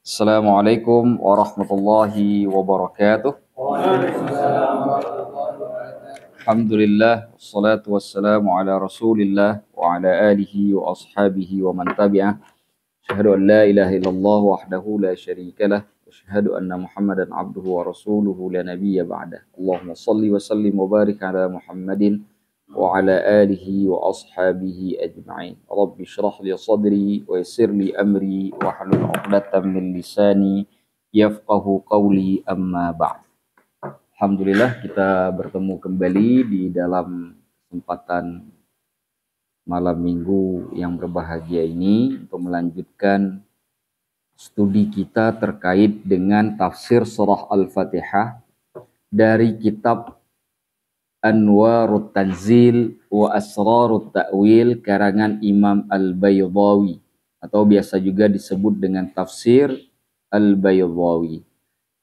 Assalamualaikum warahmatullahi wabarakatuh. Alhamdulillah, wassalatu wassalamu ala rasulillah wa ala alihi wa ashabihi wa man tabi'ah. Asyhadu an la ilaha illallah wahdahu la syarika lah. Wa asyhadu anna Muhammadan abduhu wa rasuluhu la nabiyya ba'dah. Allahumma salli wa sallim wa barik ala Muhammadin wa ala alihi wa ashabihi ajma'in. Rabbi syrah li sadri wa yassir li amri wa hlul 'uqdatam min lisani yafqahu qawli, amma ba'd. Alhamdulillah kita bertemu kembali di dalam kesempatan malam minggu yang berbahagia ini untuk melanjutkan studi kita terkait dengan tafsir surah Al-Fatihah dari kitab Anwarut Tanzil wa Asrarut Ta'wil karangan Imam Al-Baydawi, atau biasa juga disebut dengan tafsir Al-Baydawi.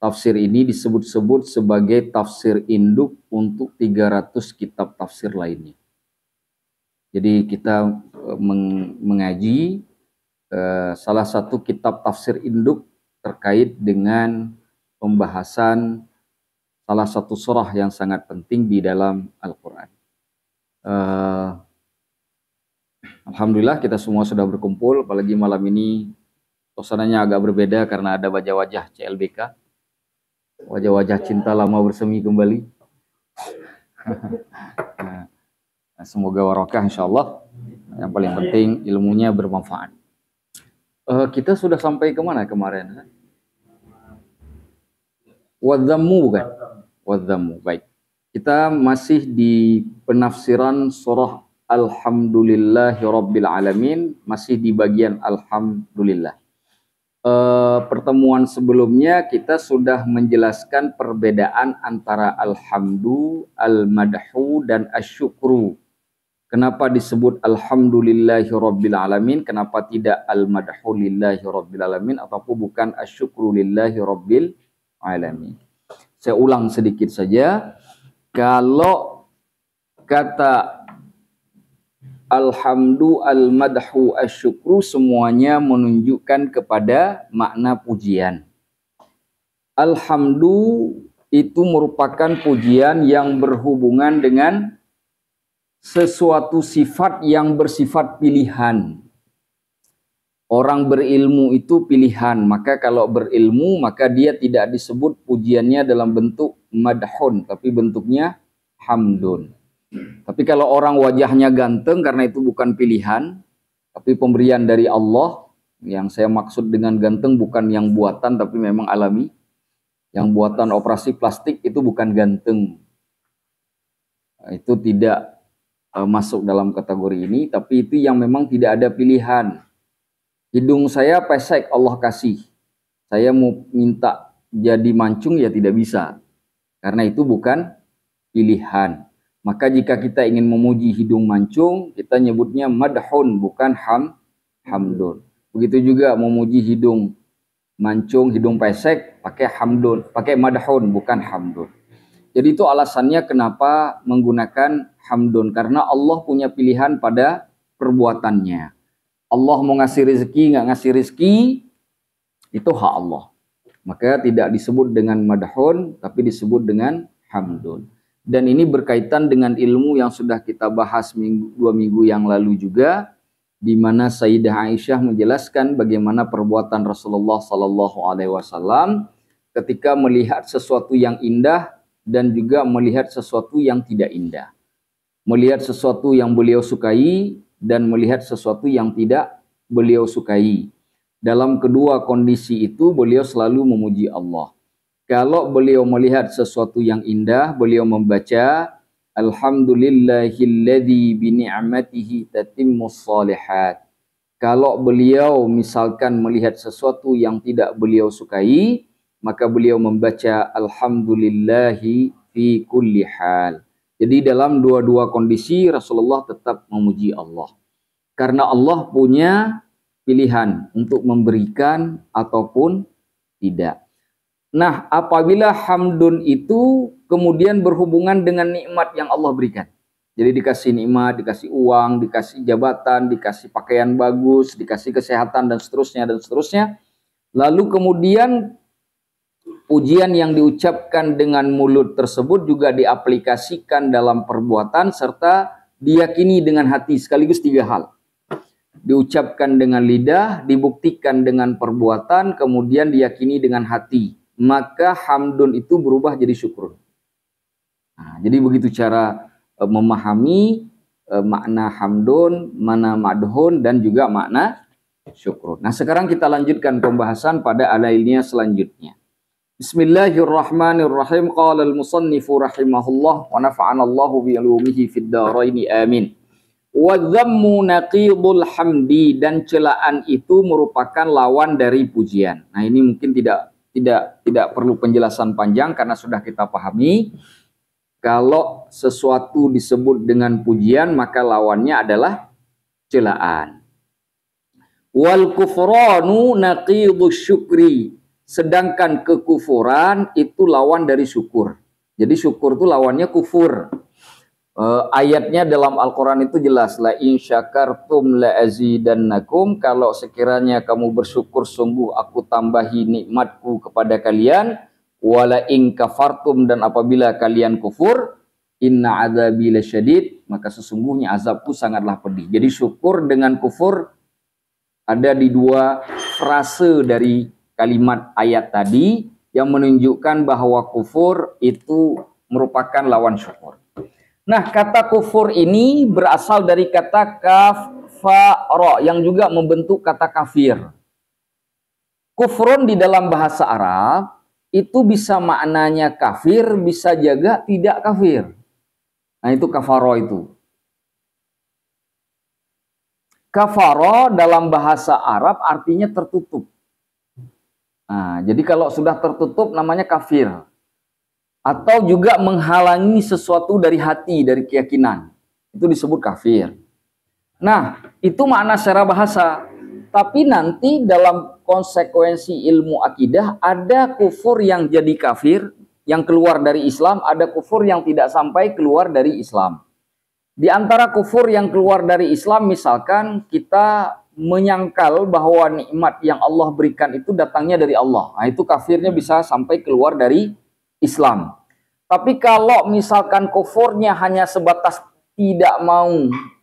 Tafsir ini disebut-sebut sebagai tafsir induk untuk 300 kitab tafsir lainnya. Jadi kita mengaji salah satu kitab tafsir induk terkait dengan pembahasan salah satu surah yang sangat penting di dalam Al-Quran. Alhamdulillah kita semua sudah berkumpul, apalagi malam ini suasananya agak berbeda karena ada wajah-wajah CLBK, wajah-wajah cinta lama bersemi kembali. Semoga warakah insyaallah. Yang paling penting ilmunya bermanfaat. Kita sudah sampai kemana kemarin? Wadhammu bukan? Wadhammu, baik. Kita masih di penafsiran surah Alhamdulillahi Rabbil Alamin, masih di bagian Alhamdulillah. Pertemuan sebelumnya kita sudah menjelaskan perbedaan antara alhamdu, al-madhu, dan asyukru. Kenapa disebut alhamdulillahi rabbil alamin, kenapa tidak al-madhu lillahi rabbil alamin, ataupun bukan asyukru lillahi rabbil alamin. Saya ulang sedikit saja. Kalau kata alhamdu, al-madhu, asyukru semuanya menunjukkan kepada makna pujian. Alhamdu itu merupakan pujian yang berhubungan dengan sesuatu sifat yang bersifat pilihan. Orang berilmu itu pilihan, maka kalau berilmu maka dia tidak disebut pujiannya dalam bentuk madhun, tapi bentuknya hamdun. Tapi kalau orang wajahnya ganteng, karena itu bukan pilihan, tapi pemberian dari Allah. Yang saya maksud dengan ganteng bukan yang buatan, tapi memang alami. Yang buatan operasi plastik itu bukan ganteng. Itu tidak masuk dalam kategori ini, tapi itu yang memang tidak ada pilihan. Hidung saya pesek, Allah kasih. Saya mau minta jadi mancung ya tidak bisa. Karena itu bukan pilihan. Maka jika kita ingin memuji hidung mancung, kita nyebutnya madhun, bukan hamdun. Begitu juga memuji hidung mancung, hidung pesek, pakai hamdun, pakai madhun, bukan hamdun. Jadi itu alasannya kenapa menggunakan hamdun, karena Allah punya pilihan pada perbuatannya. Allah mau ngasih rezeki, nggak ngasih rezeki, itu hak Allah. Maka tidak disebut dengan madhun, tapi disebut dengan hamdun. Dan ini berkaitan dengan ilmu yang sudah kita bahas dua minggu yang lalu juga, di mana Sayyidah Aisyah menjelaskan bagaimana perbuatan Rasulullah SAW ketika melihat sesuatu yang indah dan juga melihat sesuatu yang tidak indah. Melihat sesuatu yang beliau sukai dan melihat sesuatu yang tidak beliau sukai. Dalam kedua kondisi itu beliau selalu memuji Allah. Kalau beliau melihat sesuatu yang indah, beliau membaca Alhamdulillahilladzi bini'matihi tatimmus shalihat. Kalau beliau misalkan melihat sesuatu yang tidak beliau sukai, maka beliau membaca Alhamdulillahi fi kulli hal. Jadi dalam dua-dua kondisi Rasulullah tetap memuji Allah. Karena Allah punya pilihan untuk memberikan ataupun tidak. Nah, apabila hamdun itu kemudian berhubungan dengan nikmat yang Allah berikan. Jadi dikasih nikmat, dikasih uang, dikasih jabatan, dikasih pakaian bagus, dikasih kesehatan dan seterusnya dan seterusnya. Lalu kemudian pujian yang diucapkan dengan mulut tersebut juga diaplikasikan dalam perbuatan serta diyakini dengan hati, sekaligus 3 hal. Diucapkan dengan lidah, dibuktikan dengan perbuatan, kemudian diyakini dengan hati. Maka hamdun itu berubah jadi syukur. Nah, jadi begitu cara memahami makna hamdun, mana madhun, dan juga makna syukur. Nah, sekarang kita lanjutkan pembahasan pada alailnya selanjutnya. Bismillahirrahmanirrahim. Qala al-musannifu rahimahullah wa nafa'ana Allahu bi ulumihi fid dharain amin. Wa dhammu naqidul hamdi, dan celaan itu merupakan lawan dari pujian. Nah, ini mungkin tidak perlu penjelasan panjang karena sudah kita pahami. Kalau sesuatu disebut dengan pujian, maka lawannya adalah celaan. Wal kufranu naqidus syukri, sedangkan kekufuran itu lawan dari syukur. Jadi syukur itu lawannya kufur. Ayatnya dalam Al-Quran itu jelas, la in syakartum la azidannakum, kalau sekiranya kamu bersyukur sungguh aku tambahi nikmatku kepada kalian, wala in kafartum, dan apabila kalian kufur, inna azabi lasyadid, maka sesungguhnya azabku sangatlah pedih. Jadi syukur dengan kufur ada di 2 frase dari kalimat ayat tadi yang menunjukkan bahwa kufur itu merupakan lawan syukur. Nah, kata kufur ini berasal dari kata kafara yang juga membentuk kata kafir. Kufrun di dalam bahasa Arab itu bisa maknanya kafir, bisa juga tidak kafir. Nah, itu kafaro itu. Kafaro dalam bahasa Arab artinya tertutup. Nah, jadi kalau sudah tertutup namanya kafir. Atau juga menghalangi sesuatu dari hati, dari keyakinan. Itu disebut kafir. Nah, itu makna secara bahasa. Tapi nanti dalam konsekuensi ilmu akidah ada kufur yang jadi kafir, yang keluar dari Islam, ada kufur yang tidak sampai keluar dari Islam. Di antara kufur yang keluar dari Islam, misalkan kita menyangkal bahwa nikmat yang Allah berikan itu datangnya dari Allah. Nah, itu kafirnya bisa sampai keluar dari Islam. Tapi kalau misalkan kufurnya hanya sebatas tidak mau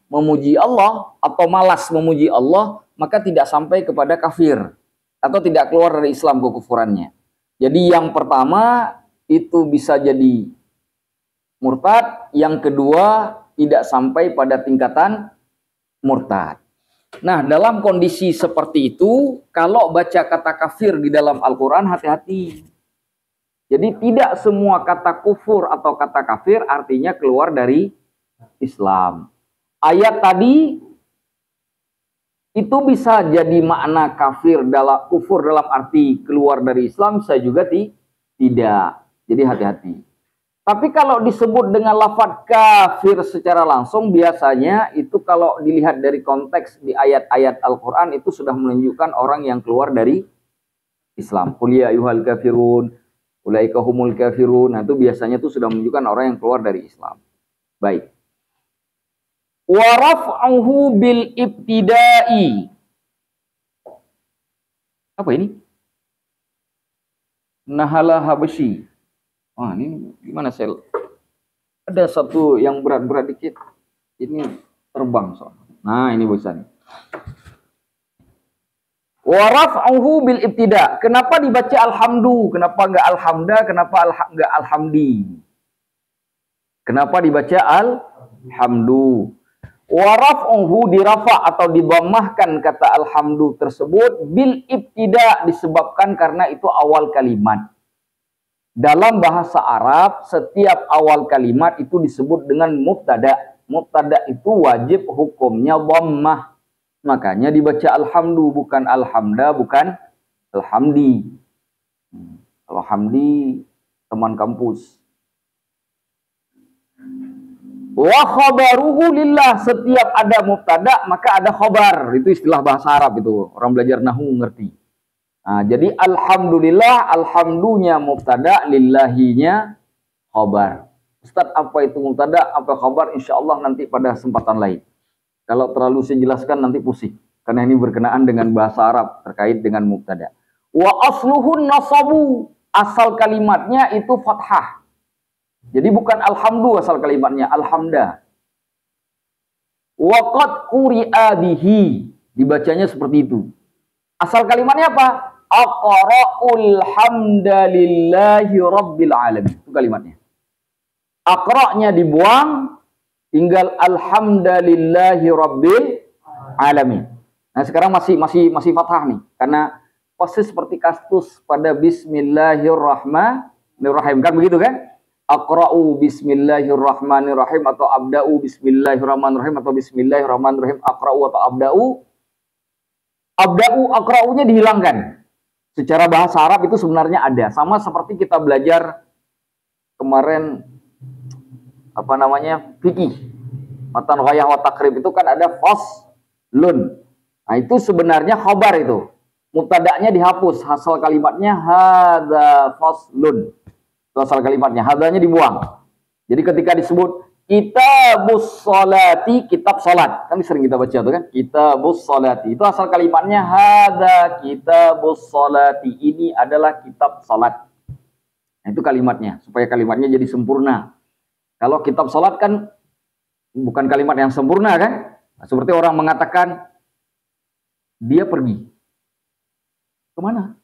memuji Allah atau malas memuji Allah, maka tidak sampai kepada kafir atau tidak keluar dari Islam kekufurannya. Jadi yang pertama itu bisa jadi murtad, yang kedua tidak sampai pada tingkatan murtad. Nah, dalam kondisi seperti itu, kalau baca kata kafir di dalam Al-Quran, hati-hati. Jadi tidak semua kata kufur atau kata kafir artinya keluar dari Islam. Ayat tadi itu bisa jadi makna kafir dalam kufur dalam arti keluar dari Islam, bisa juga tidak. Jadi hati-hati. Tapi kalau disebut dengan lafaz kafir secara langsung, biasanya itu kalau dilihat dari konteks di ayat-ayat Al-Quran itu sudah menunjukkan orang yang keluar dari Islam. Qul ya ayyuhal kafirun, ulaika humul kafirun. Nah, itu biasanya itu sudah menunjukkan orang yang keluar dari Islam. Baik. Wa raf'uhu bil ibtida'i. Apa ini? Nahala Habasyi. Wah, ini gimana sel? Ada satu yang berat-berat dikit. Ini terbang soalnya. Nah, ini bosan. Wa raf'uhu bil ibtida. Kenapa dibaca alhamdu? Kenapa enggak alhamda? Kenapa enggak alhamdi? Kenapa dibaca alhamdu? Wa raf'uhu dirafa atau dibammahkan kata alhamdu tersebut bil ibtida disebabkan karena itu awal kalimat. Dalam bahasa Arab, setiap awal kalimat itu disebut dengan mubtada. Mubtada itu wajib hukumnya dhammah. Makanya dibaca alhamdu, bukan alhamda, bukan alhamdi. Kalau hamdi, teman kampus. Wa khabaruhu lillah, setiap ada mubtada maka ada khabar. Itu istilah bahasa Arab itu. Orang belajar nahwu ngerti. Nah, jadi alhamdulillah, alhamdunya mubtada, lillahinya khabar. Ustaz, apa itu mubtada, apa khabar? Insya Allah nanti pada kesempatan lain. Kalau terlalu saya jelaskan nanti pusing. Karena ini berkenaan dengan bahasa Arab terkait dengan mubtada. Wa asluhun nasabu, asal kalimatnya itu fathah. Jadi bukan alhamdu asal kalimatnya, alhamda. Wa qad quri'a bihi, dibacanya seperti itu. Asal kalimatnya apa? Aqra'ul hamdalillahi rabbil alamin. Itu kalimatnya. Aqra'nya dibuang, tinggal alhamdulillahi rabbil alamin. Nah, sekarang masih fathah nih, karena posisi seperti kastus pada bismillahirrahmanirrahim, kan begitu kan? Aqra'u bismillahirrahmanirrahim, atau abda'u bismillahirrahmanirrahim, atau bismillahirrahmanirrahim aqra'u, atau abda'u. Abda'u, aqra'unya dihilangkan. Secara bahasa Arab itu sebenarnya ada, sama seperti kita belajar kemarin apa namanya, fikih, matan ghayah wa takrib, itu kan ada faslun. Nah, itu sebenarnya khobar, itu mubtada'nya dihapus, asal kalimatnya hadza faslun. Itu asal kalimatnya, hadzanya dibuang. Jadi ketika disebut kitabus sholati, kitab salat, kan sering kita baca tuh kan, kitabus sholati, itu asal kalimatnya hadza kitabus sholati, ini adalah kitab salat. Nah, itu kalimatnya, supaya kalimatnya jadi sempurna. Kalau kitab salat kan bukan kalimat yang sempurna kan? Nah, seperti orang mengatakan dia pergi kemana?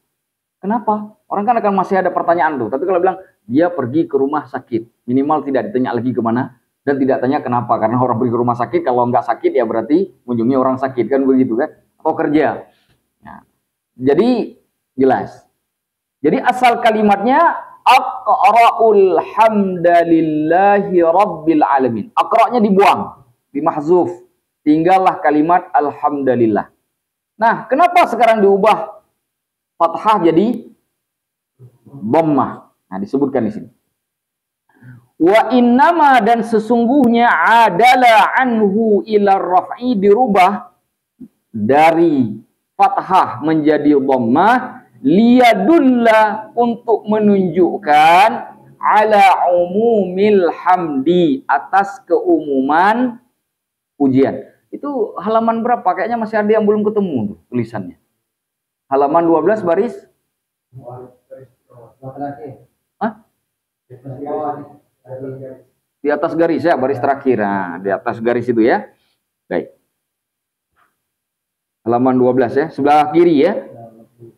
Kenapa? Orang kan akan masih ada pertanyaan tuh. Tapi kalau bilang dia pergi ke rumah sakit, minimal tidak ditanya lagi kemana, dan tidak tanya kenapa. Karena orang pergi ke rumah sakit, kalau nggak sakit ya berarti mengunjungi orang sakit, kan begitu kan? Atau kerja. Nah, jadi jelas. Jadi asal kalimatnya aqra'ul hamdalillahi rabbil alamin. Aqra'nya dibuang, dimahzuf. Tinggallah kalimat alhamdulillah. Nah, kenapa sekarang diubah fathah jadi dhammah? Nah, disebutkan di sini. Wa innama, dan sesungguhnya adala anhu ila raf'i, dirubah dari fathah menjadi dhammah, liyadulla, untuk menunjukkan ala umumil hamdi, atas keumuman pujian. Itu halaman berapa? Kayaknya masih ada yang belum ketemu tulisannya. Halaman 12 baris? Hah? Di atas garis ya, baris terakhir. Nah, di atas garis itu ya. Baik. Halaman 12 ya, sebelah kiri ya.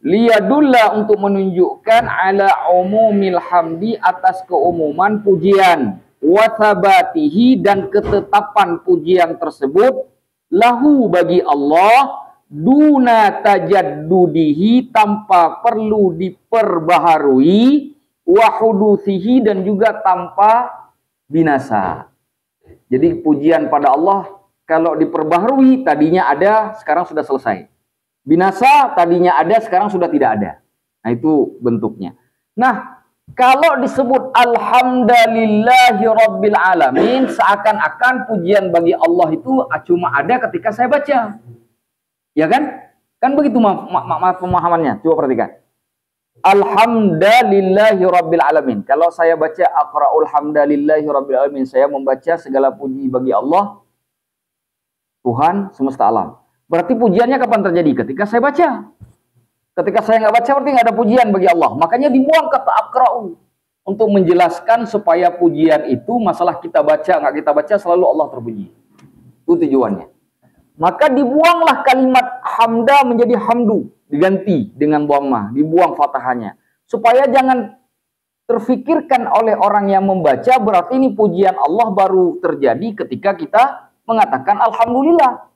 Liyadulla, untuk menunjukkan ala umumil hamdi, atas keumuman pujian, wa thabatihi, dan ketetapan pujian tersebut, lahu, bagi Allah, duna tajaddudihi, tanpa perlu diperbaharui, wa huduthihi, dan juga tanpa binasa. Jadi pujian pada Allah kalau diperbaharui, tadinya ada, sekarang sudah selesai. Binasa, tadinya ada, sekarang sudah tidak ada. Nah, itu bentuknya. Nah, kalau disebut alhamdulillahi rabbil alamin, seakan-akan pujian bagi Allah itu cuma ada ketika saya baca. Ya kan? Kan begitu pemahamannya. Coba perhatikan. Alhamdulillahi rabbil alamin. Kalau saya baca aqra'ul hamdalillahi rabbil alamin, saya membaca segala puji bagi Allah, Tuhan semesta alam. Berarti pujiannya kapan terjadi? Ketika saya baca. Ketika saya nggak baca, berarti nggak ada pujian bagi Allah. Makanya dibuang kata aqra'u, untuk menjelaskan supaya pujian itu masalah kita baca nggak kita baca, selalu Allah terpuji. Itu tujuannya. Maka dibuanglah kalimat hamda menjadi hamdu, diganti dengan dhammah, dibuang fathahnya, supaya jangan terfikirkan oleh orang yang membaca berarti ini pujian Allah baru terjadi ketika kita mengatakan alhamdulillah.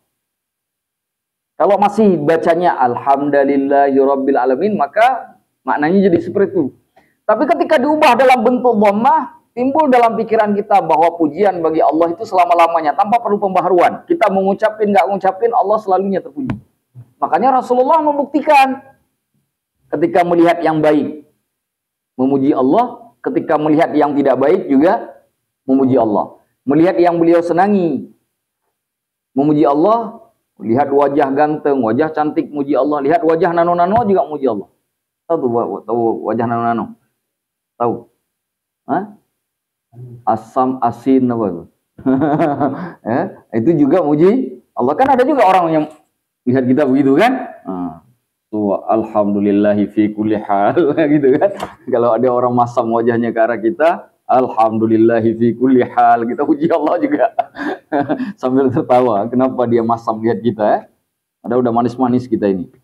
Kalau masih bacanya alhamdulillahirabbil alamin, maka maknanya jadi seperti itu. Tapi ketika diubah dalam bentuk dhammah, timbul dalam pikiran kita bahwa pujian bagi Allah itu selama-lamanya, tanpa perlu pembaharuan. Kita mengucapin nggak mengucapin, Allah selalunya terpuji. Makanya Rasulullah membuktikan ketika melihat yang baik memuji Allah, ketika melihat yang tidak baik juga memuji Allah. Melihat yang beliau senangi memuji Allah, lihat wajah ganteng, wajah cantik muji Allah, lihat wajah nano-nano juga muji Allah. Tahu wajah nano-nano? Tahu? Hah? Asam, asin, apa itu? Itu juga muji Allah. Kan ada juga orang yang lihat kita begitu kan? Alhamdulillahi fi kulli hal gitu kan. Kalau ada orang masam wajahnya ke arah kita, alhamdulillahi fi kulli hal, kita puji Allah juga. Sambil tertawa, kenapa dia masam lihat kita ya? Ada udah manis-manis kita ini.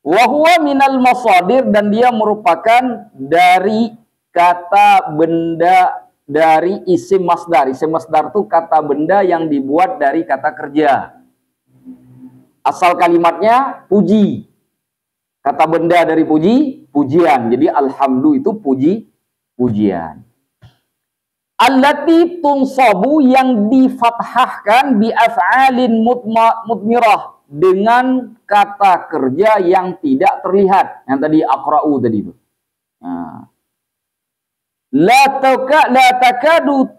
Wa huwa minal masadir, dan dia merupakan dari kata benda, dari isim masdar. Isim masdar itu kata benda yang dibuat dari kata kerja. Asal kalimatnya puji. Kata benda dari puji, pujian. Jadi alhamdu itu pujian. Allati tunsabu, yang difathahkan bi af'alin mudmirah, dengan kata kerja yang tidak terlihat. Yang tadi aqra'u tadi itu. Nah. La takadu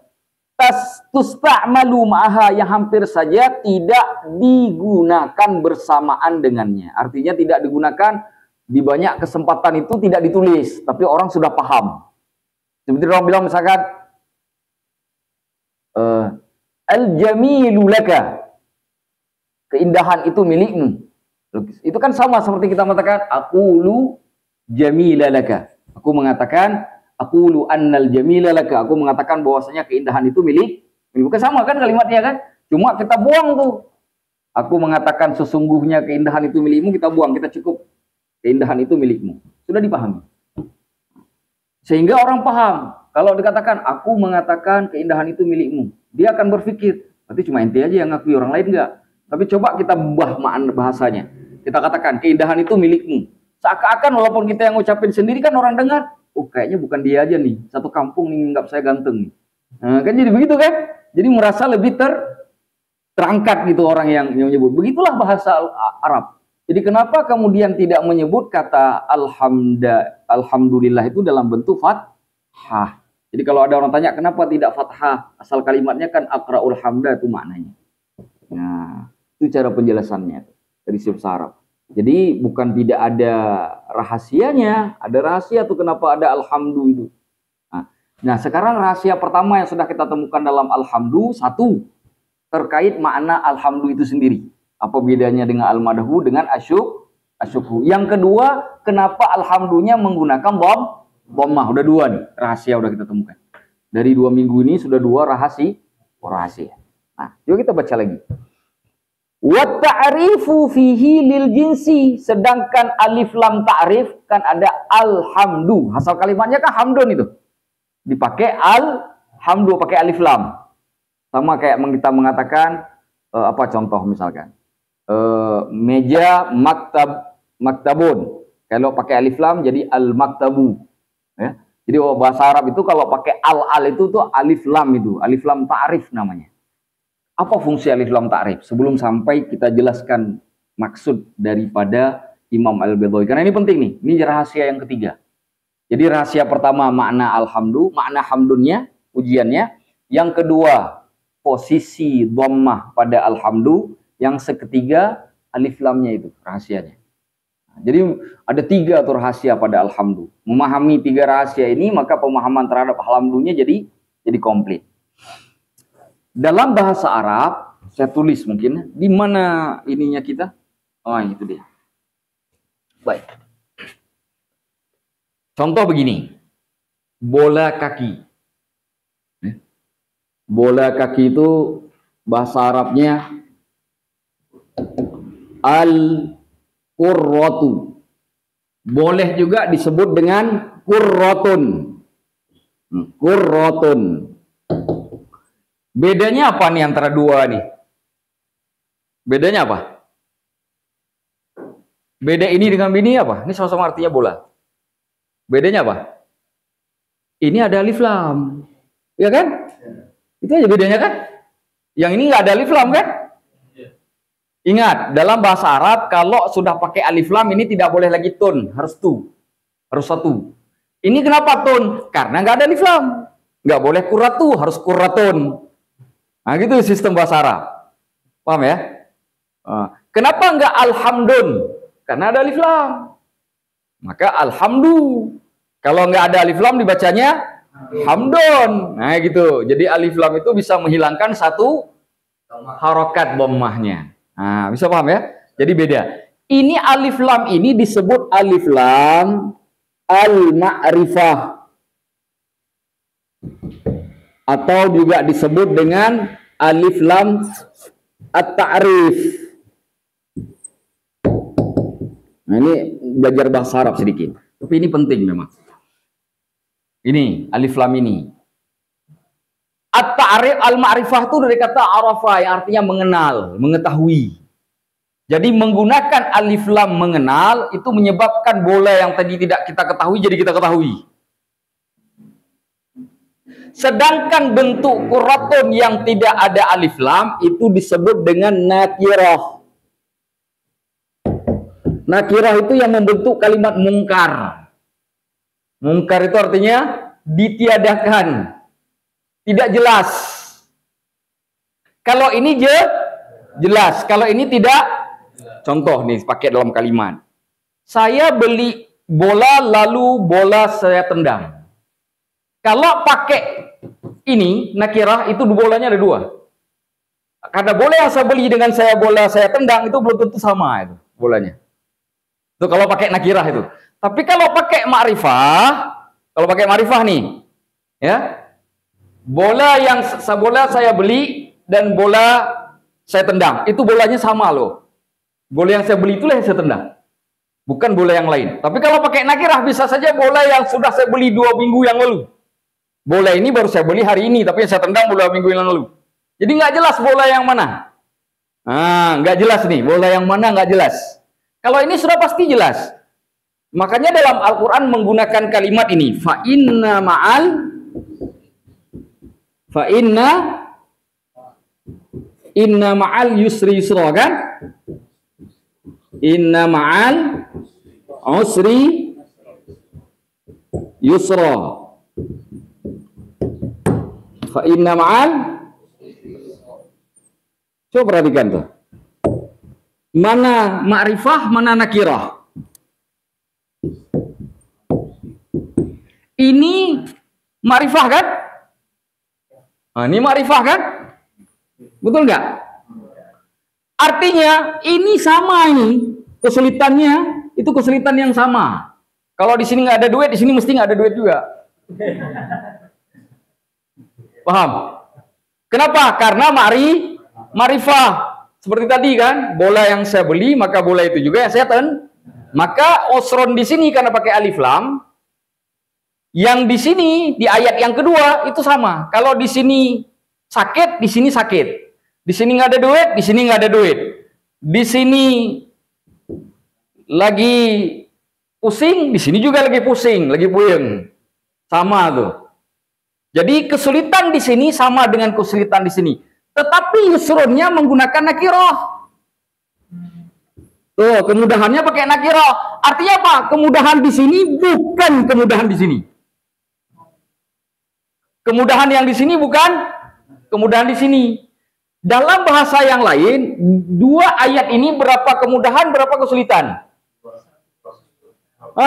tusta'malu ma'aha, yang hampir saja tidak digunakan bersamaan dengannya. Artinya tidak digunakan di banyak kesempatan, itu tidak ditulis, tapi orang sudah paham. Seperti orang bilang misalkan al-jamilu laka, keindahan itu milikmu. Itu kan sama seperti kita mengatakan aqulu jamila laka. Aku mengatakan aqulu annal jamila laka, aku mengatakan bahwasanya keindahan itu milik. Bukan sama kan kalimatnya kan? Cuma kita buang tuh. Aku mengatakan sesungguhnya keindahan itu milikmu, kita buang, kita cukup keindahan itu milikmu. Sudah dipahami. Sehingga orang paham. Kalau dikatakan aku mengatakan keindahan itu milikmu, dia akan berpikir, berarti cuma ente aja yang ngakui, orang lain enggak. Tapi coba kita ubah makna bahasanya. Kita katakan keindahan itu milikmu. Seakan-akan walaupun kita yang ngucapin sendiri kan orang dengar, oh kayaknya bukan dia aja nih, satu kampung nih nganggap saya ganteng nih. Nah, kan jadi begitu kan? Jadi merasa lebih terangkat gitu orang yang menyebut. Begitulah bahasa Arab. Jadi kenapa kemudian tidak menyebut kata alhamdulillah itu dalam bentuk fathah? Jadi kalau ada orang tanya kenapa tidak fathah, asal kalimatnya kan aqra'ul hamda, itu maknanya. Nah, itu cara penjelasannya dari bahasa Arab. Jadi bukan tidak ada rahasianya, ada rahasia tuh kenapa ada alhamdu itu. Nah, sekarang rahasia pertama yang sudah kita temukan dalam alhamdu, satu, terkait makna alhamdu itu sendiri. Apa bedanya dengan al-madahu dengan asyukhu. Yang kedua, kenapa alhamdunya menggunakan dhammah. Udah dua nih, rahasia udah kita temukan. Dari 2 minggu ini sudah 2 rahasia. Nah, yuk kita baca lagi. Wa ta'rifu fihi lil jinsi, sedangkan alif lam ta'rif kan ada alhamdu. Asal kalimatnya kan hamdun itu. Dipakai alhamdu pakai alif lam. Sama kayak kita mengatakan apa contoh misalkan? Meja maktabun. Kalau pakai alif lam jadi al-maktabu. Ya. Jadi bahasa Arab itu kalau pakai al itu tuh alif lam itu, alif lam ta'rif namanya. Apa fungsi alif lam ta'rif? Sebelum sampai kita jelaskan maksud daripada Imam Al-Baydawi. Karena ini penting nih, ini rahasia yang ketiga. Jadi rahasia pertama makna alhamdu, makna hamdunnya, ujiannya. Yang kedua, posisi dhammah pada alhamdu. Yang ketiga, alif lamnya itu rahasianya. Jadi ada 3 tuh rahasia pada alhamdu. Memahami 3 rahasia ini, maka pemahaman terhadap alhamdunya jadi komplit. Dalam bahasa Arab, saya tulis mungkin, di mana ininya kita? Oh, itu dia. Baik. Contoh begini. Bola kaki. Bola kaki itu bahasa Arabnya al-qurratu. Boleh juga disebut dengan qurratun. Qurratun. Bedanya apa nih antara 2 nih? Bedanya apa? Beda ini dengan ini apa? Ini sama-sama artinya bola. Bedanya apa? Ini ada alif lam. Ya kan? Itu aja bedanya kan? Yang ini nggak ada alif lam kan? Ingat, dalam bahasa Arab kalau sudah pakai alif lam ini tidak boleh lagi tun, harus tu. Harus satu. Ini kenapa tun? Karena nggak ada alif lam. Nggak boleh kuratu, harus kuratun. Nah, gitu sistem bahasa Arab. Paham ya? Kenapa nggak alhamdun? Karena ada alif lam. Maka alhamdu. Kalau nggak ada alif lam dibacanya hamdun. Nah, gitu. Jadi alif lam itu bisa menghilangkan satu harokat dhammahnya. Nah, bisa paham ya? Jadi beda. Ini alif lam ini disebut alif lam al-ma'rifah. Atau juga disebut dengan alif lam at-ta'rif. Nah, ini belajar bahasa Arab sedikit. Tapi ini penting memang. Ini alif lam ini. At-ta'rif al-ma'rifah itu dari kata arafa yang artinya mengenal, mengetahui. Jadi menggunakan alif lam mengenal itu menyebabkan bola yang tadi tidak kita ketahui jadi kita ketahui. Sedangkan bentuk qurratun yang tidak ada alif lam itu disebut dengan nakirah. Nakirah itu yang membentuk kalimat mungkar. Mungkar itu artinya ditiadakan, tidak jelas. Kalau ini jelas, kalau ini tidak. Contoh nih, pakai dalam kalimat. Saya beli bola lalu bola saya tendang. Kalau pakai ini, nakirah, itu bolanya ada dua. Karena bola yang saya beli dengan bola saya tendang, itu belum tentu sama itu bolanya. Itu kalau pakai nakirah itu. Tapi kalau pakai ma'rifah nih, ya, bola saya beli dan bola saya tendang, itu bolanya sama loh. Bola yang saya beli itulah yang saya tendang, bukan bola yang lain. Tapi kalau pakai nakirah bisa saja bola yang sudah saya beli 2 minggu yang lalu. Bola ini baru saya beli hari ini, tapi yang saya tendang bola minggu yang lalu. Jadi nggak jelas bola yang mana. Nggak jelas nih, bola yang mana nggak jelas. Kalau ini sudah pasti jelas. Makanya dalam Al-Quran menggunakan kalimat ini, fa inna ma'al yusri yusra, kan? Inna ma'al usri yusra. Fa inna ma'al. Coba perhatikan tuh. Mana ma'rifah, mana nakirah. Ini ma'rifah kan? Nah, ini ma'rifah kan? Betul nggak? Artinya ini sama, ini kesulitannya itu kesulitan yang sama. Kalau di sini nggak ada duit, di sini mesti nggak ada duit juga. Paham? Kenapa? Karena ma'rifah. Seperti tadi kan, bola yang saya beli maka bola itu juga yang saya Maka osron di sini karena pakai alif lam. Yang di sini di ayat yang kedua itu sama. Kalau di sini sakit, di sini sakit. Di sini nggak ada duit, di sini nggak ada duit. Di sini lagi pusing, di sini juga lagi pusing, lagi puyeng. Sama tuh. Jadi kesulitan di sini sama dengan kesulitan di sini. Tetapi yusronnya menggunakan nakirah. Tuh, kemudahannya pakai nakirah. Artinya apa? Kemudahan di sini bukan kemudahan di sini. Kemudahan yang di sini bukan kemudahan di sini. Dalam bahasa yang lain, 2 ayat ini berapa kemudahan, berapa kesulitan? 2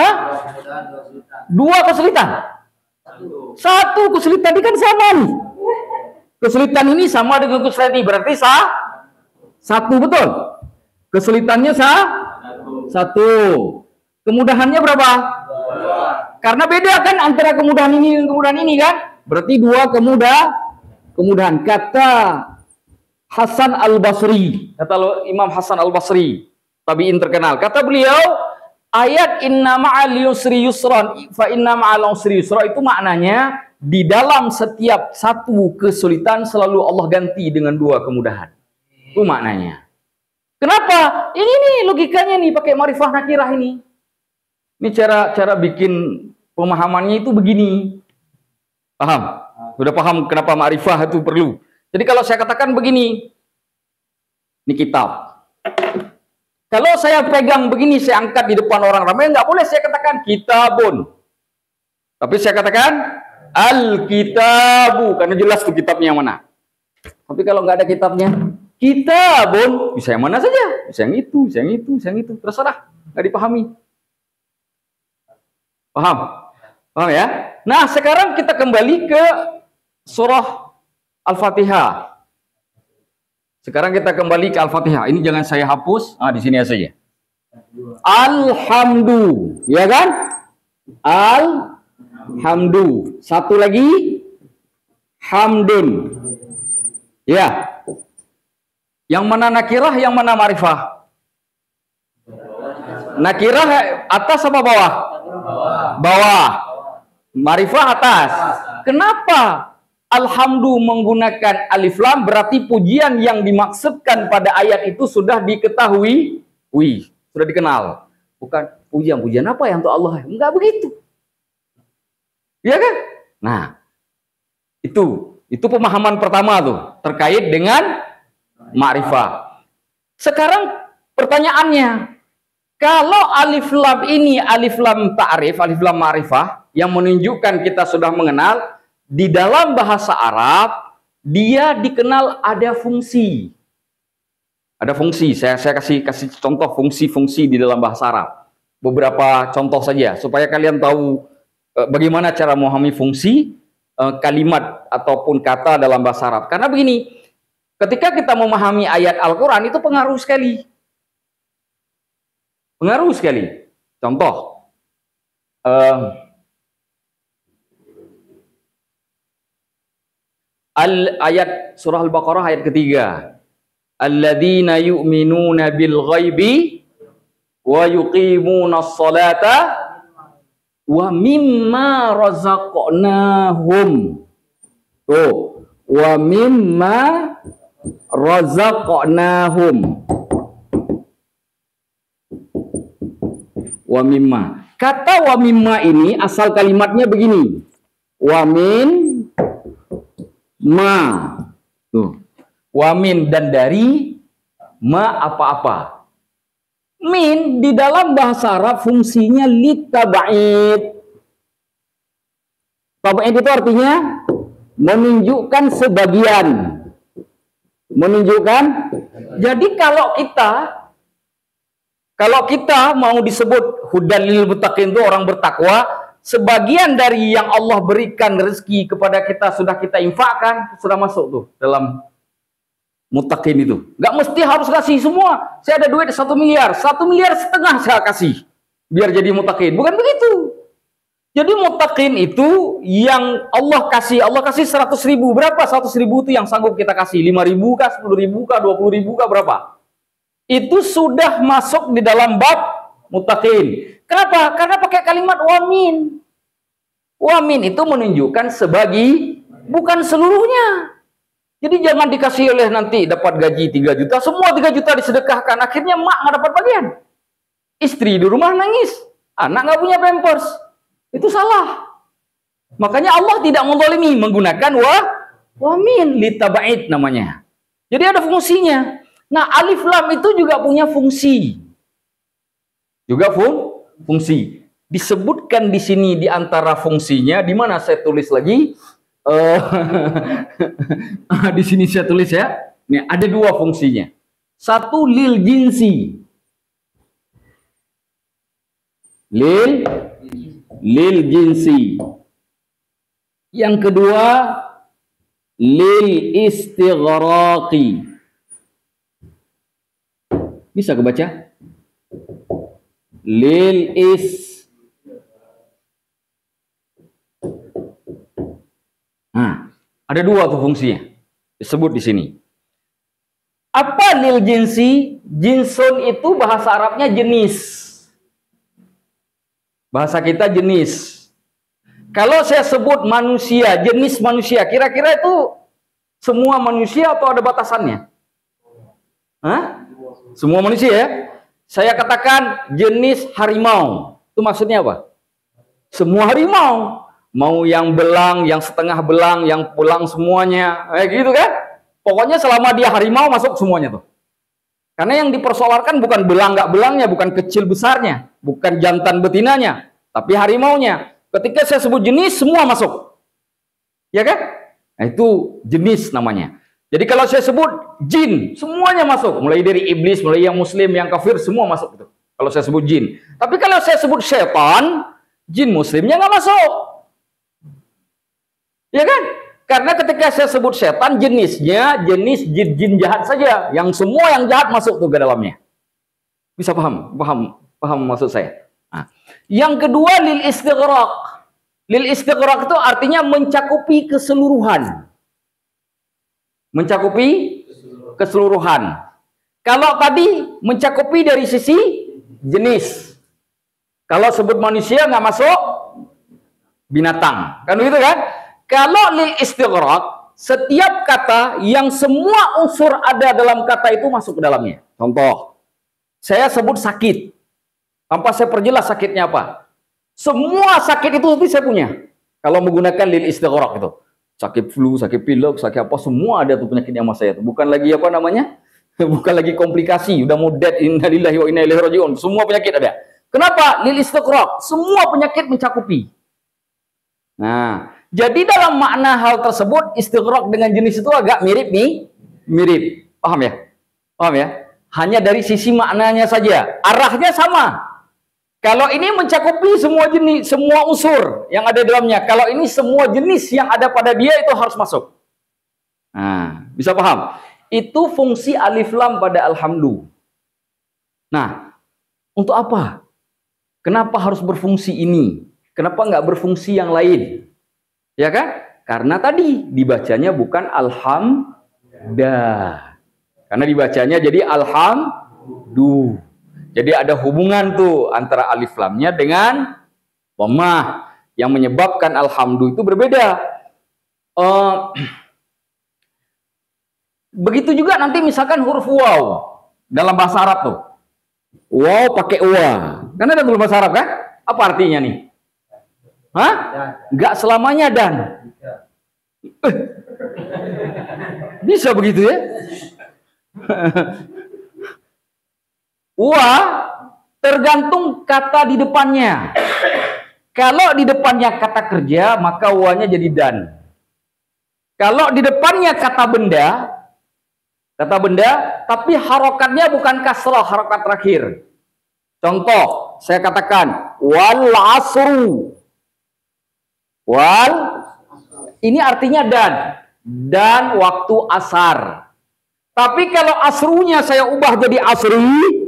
kesulitan. 1 kesulitan ini kan sama nih. Kesulitan ini sama dengan kesulitan ini, berarti 1, betul? Kesulitannya 1. Kemudahannya berapa? 2. Karena beda kan antara kemudahan ini dan kemudahan ini kan? Berarti 2 kemudahan. Kata Hasan Al-Basri, kata Imam Hasan Al-Basri, tabi'in terkenal. Kata beliau, ayat inna ma'al yusri yusran, fa inna ma'al usri yusra itu maknanya di dalam setiap satu kesulitan selalu Allah ganti dengan 2 kemudahan. Itu maknanya. Kenapa? Ini nih logikanya nih pakai ma'rifah nakirah ini. Ini cara bikin pemahamannya itu begini. Paham? Sudah paham kenapa ma'rifah itu perlu? Jadi kalau saya katakan begini, ini kitab. Kalau saya pegang begini, saya angkat di depan orang ramai, nggak boleh saya katakan kitabun. Tapi saya katakan al-kitabu, karena jelas tuh kitabnya yang mana. Tapi kalau nggak ada kitabnya, kitabun, bisa yang mana saja. Bisa yang itu, bisa yang itu, bisa yang itu. Terserah, nggak dipahami. Paham? Paham ya? Nah, sekarang kita kembali ke surah Al-Fatihah. Sekarang kita kembali ke Al-Fatihah. Ini jangan saya hapus. Di sini saja. Alhamdu, ya kan? Alhamdu. Satu lagi, hamdun. Ya. Yang mana nakirah, yang mana ma'rifah? Nakirah atas apa bawah? Bawah. Ma'rifah atas. Kenapa alhamdu menggunakan alif lam? Berarti pujian yang dimaksudkan pada ayat itu sudah diketahui. Sudah dikenal. Bukan pujian apa yang untuk Allah. Enggak begitu. Iya kan? Nah, itu pemahaman pertama tuh terkait dengan ma'rifah. Sekarang pertanyaannya, kalau alif lam ini alif lam ta'rif, alif lam ma'rifah yang menunjukkan kita sudah mengenal, di dalam bahasa Arab dia dikenal ada fungsi. Ada fungsi. Saya kasih contoh fungsi-fungsi di dalam bahasa Arab. Beberapa contoh saja supaya kalian tahu bagaimana cara memahami fungsi kalimat ataupun kata dalam bahasa Arab. Karena begini, ketika kita memahami ayat Al-Quran itu pengaruh sekali. Pengaruh sekali. Contoh, ayat surah Al-Baqarah ayat ketiga. Alladzina yu'minuna bil ghaibi wa yuqimuna as-salata wa mimma razaqnahum. Tuh, wa mimma razaqnahum. Wa mimma. Kata wa mimma ini asal kalimatnya begini. Wa min ma. Tuh. Wa min dan dari ma apa-apa. Min di dalam bahasa Arab fungsinya litaba'id. Taba'id itu artinya menunjukkan sebagian. Menunjukkan. Jadi kalau kita mau disebut hudan lil muttaqin itu orang bertakwa, sebagian dari yang Allah berikan rezeki kepada kita sudah kita infakkan, sudah masuk tuh dalam muttaqin itu. Nggak mesti harus kasih semua. Saya ada duit 1 miliar, 1,5 miliar saya kasih biar jadi muttaqin. Bukan begitu. Jadi muttaqin itu yang Allah kasih 100.000. Berapa 100.000 itu yang sanggup kita kasih? 5.000 kah, 10.000 kah, 20.000 kah, berapa? Itu sudah masuk di dalam bab muttaqin. Kenapa? Karena pakai kalimat wamin. Wamin itu menunjukkan sebagi, bukan seluruhnya. Jadi jangan dikasih oleh nanti dapat gaji 3 juta, semua 3 juta disedekahkan. Akhirnya mak nggak dapat bagian. Istri di rumah nangis. Anak nggak punya pampers. Itu salah. Makanya Allah tidak menzalimi menggunakan wamin litaba'id namanya. Jadi ada fungsinya. Nah, alif lam itu juga punya fungsi. Juga fungsi. Disebutkan di sini di antara fungsinya, di mana saya tulis lagi? Di sini saya tulis ya. Nih, ada 2 fungsinya. Satu lil jinsi. Lil jinsi. Yang kedua lil istighraqi. Bisa kebaca? Lil is. Nah, ada 2 tuh fungsinya. Disebut di sini. Apa lil jinsi? Jinsun itu bahasa Arabnya jenis. Bahasa kita jenis. Kalau saya sebut manusia, jenis manusia, kira-kira itu semua manusia atau ada batasannya? Hah? Semua manusia ya? Saya katakan jenis harimau. Itu maksudnya apa? Semua harimau. Mau yang belang, yang setengah belang, yang pulang semuanya. Gitu kan? Pokoknya selama dia harimau masuk semuanya tuh. Karena yang dipersoalkan bukan belang nggak belangnya, bukan kecil besarnya, bukan jantan betinanya, tapi harimaunya. Ketika saya sebut jenis, semua masuk. Ya kan? Nah, itu jenis namanya. Jadi kalau saya sebut jin, semuanya masuk. Mulai dari iblis, mulai yang muslim, yang kafir, semua masuk. Gitu. Kalau saya sebut jin. Tapi kalau saya sebut setan, jin muslimnya nggak masuk. Ya kan? Karena ketika saya sebut setan, jenisnya jenis jin jahat saja. Yang semua yang jahat masuk tuh ke dalamnya. Bisa paham maksud saya. Nah, yang kedua lil istighraq. Lil istighraq itu artinya mencakupi keseluruhan. Mencakupi keseluruhan. Kalau tadi mencakupi dari sisi jenis. Kalau sebut manusia nggak masuk binatang. Kan begitu kan? Kalau lil istighraq, setiap kata yang semua unsur ada dalam kata itu masuk ke dalamnya. Contoh, saya sebut sakit. Tanpa saya perjelas sakitnya apa. Semua sakit itu nanti saya punya. Kalau menggunakan lil istighraq itu. Sakit flu, sakit pilek, sakit apa, semua ada tuh penyakit yang sama saya. Bukan lagi apa namanya? Bukan lagi komplikasi. Udah mau dead, innalillahi wa inna ilaihi raji'un. Semua penyakit ada. Kenapa? Lil istighraq. Semua penyakit mencakupi. Nah, jadi dalam makna hal tersebut, istighraq dengan jenis itu agak mirip nih. Mirip. Paham ya? Paham ya? Hanya dari sisi maknanya saja. Arahnya sama. Kalau ini mencakupi semua jenis, semua unsur yang ada dalamnya. Kalau ini semua jenis yang ada pada dia itu harus masuk. Nah, bisa paham? Itu fungsi alif lam pada alhamdu. Nah, untuk apa? Kenapa harus berfungsi ini? Kenapa nggak berfungsi yang lain? Ya kan? Karena tadi dibacanya bukan alhamdah. Karena dibacanya jadi alhamdu. Jadi ada hubungan tuh antara alif lamnya dengan dhammah yang menyebabkan alhamdu itu berbeda. Begitu juga nanti misalkan huruf waw dalam bahasa Arab tuh. Waw pakai wa. Kan ada dalam bahasa Arab kan? Apa artinya nih? Hah? Enggak selamanya dan. Bisa begitu ya? Wa tergantung kata di depannya. Kalau di depannya kata kerja, maka wa-nya jadi dan. Kalau di depannya kata benda, tapi harokatnya bukan kasrah, harokat terakhir. Contoh, saya katakan wal asru. Wal ini artinya dan waktu asar. Tapi kalau asrunya saya ubah jadi asri,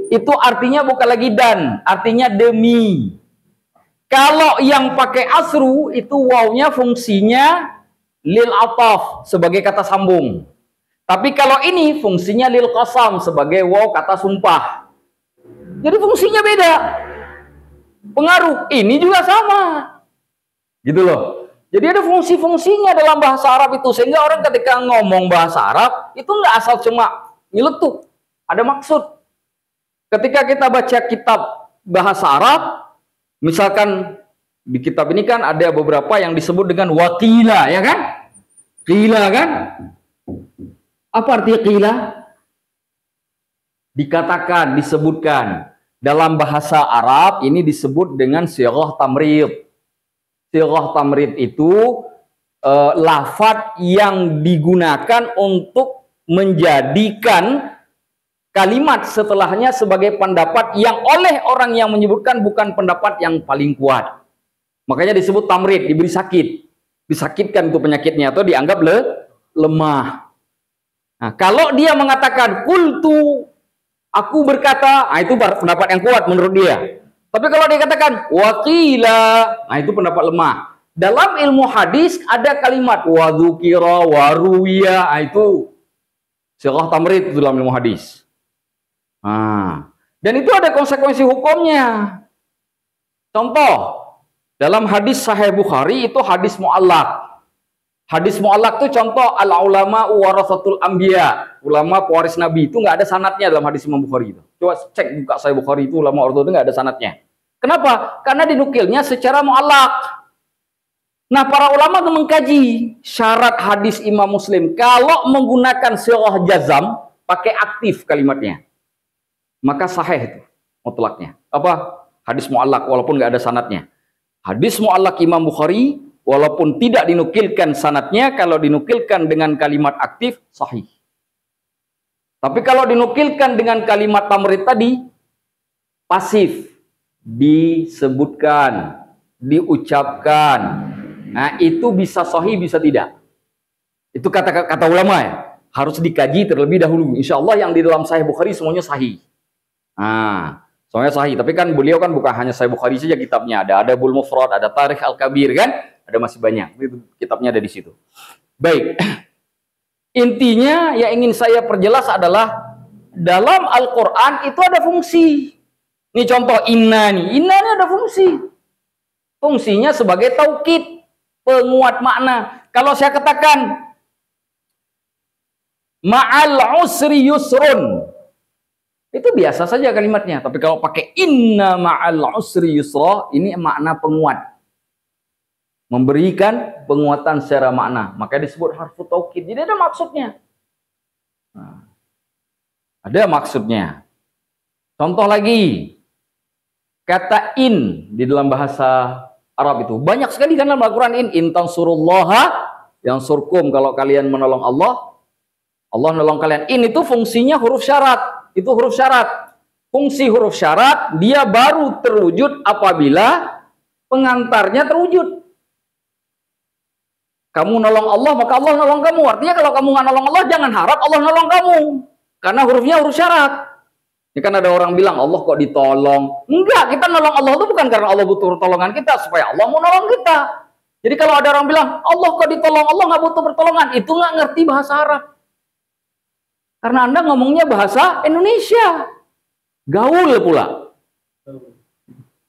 itu artinya bukan lagi dan, artinya demi. Kalau yang pakai asru, itu wawnya fungsinya lil ataf sebagai kata sambung. Tapi kalau ini fungsinya lil qasam sebagai waw kata sumpah. Jadi fungsinya beda. Pengaruh ini juga sama. Gitu loh. Jadi ada fungsi-fungsinya dalam bahasa Arab itu. Sehingga orang ketika ngomong bahasa Arab, itu nggak asal cuma nyeletuk. Ada maksud. Ketika kita baca kitab bahasa Arab, misalkan di kitab ini kan ada beberapa yang disebut dengan wakila, ya kan? Qila kan? Apa artinya qila? Dikatakan, disebutkan. Dalam bahasa Arab ini disebut dengan sighah tamrid. Sighah tamrid itu lafadz yang digunakan untuk menjadikan kalimat setelahnya sebagai pendapat yang oleh orang yang menyebutkan bukan pendapat yang paling kuat. Makanya disebut tamrid, diberi sakit. Disakitkan itu penyakitnya atau dianggap lemah. Nah, kalau dia mengatakan qultu, aku berkata, nah itu pendapat yang kuat menurut dia. Tapi kalau dia katakan waqila, nah itu pendapat lemah. Dalam ilmu hadis ada kalimat wadzukira, waruwiya, nah itu sighah tamrid dalam ilmu hadis. Nah, dan itu ada konsekuensi hukumnya. Contoh, dalam hadis Sahih Bukhari itu hadis mu'allaq. Hadis mu'allaq itu contoh al-ulama warasatul anbiya. Ulama pewaris Nabi itu nggak ada sanadnya dalam hadis Imam Bukhari itu. Coba cek buka Sahih Bukhari itu ulama ortodok nggak ada sanadnya. Kenapa? Karena dinukilnya secara mu'allaq. Nah, para ulama itu mengkaji syarat hadis Imam Muslim. Kalau menggunakan sighah jazam, pakai aktif kalimatnya, maka sahih itu mutlaknya. Apa? Hadis mu'allaq walaupun nggak ada sanadnya. Hadis mu'allaq Imam Bukhari walaupun tidak dinukilkan sanadnya, kalau dinukilkan dengan kalimat aktif sahih. Tapi kalau dinukilkan dengan kalimat tamrid tadi pasif, disebutkan, diucapkan. Nah, itu bisa sahih bisa tidak. Itu kata ulama ya. Harus dikaji terlebih dahulu. Insya Allah yang di dalam Sahih Bukhari semuanya sahih. Nah, Soalnya sahih, tapi kan beliau kan bukan hanya Sahih Bukhari saja kitabnya, ada Adabul Mufrad, ada Tarikh Al-Kabir kan, ada masih banyak. Itu kitabnya ada di situ. Baik. Intinya yang ingin saya perjelas adalah dalam Al-Qur'an itu ada fungsi. Ini contoh inna nih. Inna ini ada fungsi. Fungsinya sebagai taukid, penguat makna. Kalau saya katakan ma'al usri yusrun, itu biasa saja kalimatnya. Tapi kalau pakai inna ma'al usri yusra, ini makna penguat. Memberikan penguatan secara makna. Maka disebut harfu taukid. Jadi ada maksudnya. Nah, ada maksudnya. Contoh lagi. Kata in di dalam bahasa Arab itu. Banyak sekali kan dalam Al-Quran in tansurullaha yang surkum. Kalau kalian menolong Allah, Allah menolong kalian. In itu fungsinya huruf syarat. Itu huruf syarat. Fungsi huruf syarat dia baru terwujud apabila pengantarnya terwujud. Kamu nolong Allah, maka Allah nolong kamu. Artinya kalau kamu nggak nolong Allah, jangan harap Allah nolong kamu. Karena hurufnya huruf syarat. Ini kan ada orang bilang, Allah kok ditolong. Enggak, kita nolong Allah itu bukan karena Allah butuh pertolongan kita, supaya Allah mau nolong kita. Jadi kalau ada orang bilang, Allah kok ditolong, Allah nggak butuh pertolongan, itu nggak ngerti bahasa Arab. Karena Anda ngomongnya bahasa Indonesia. Gaul pula.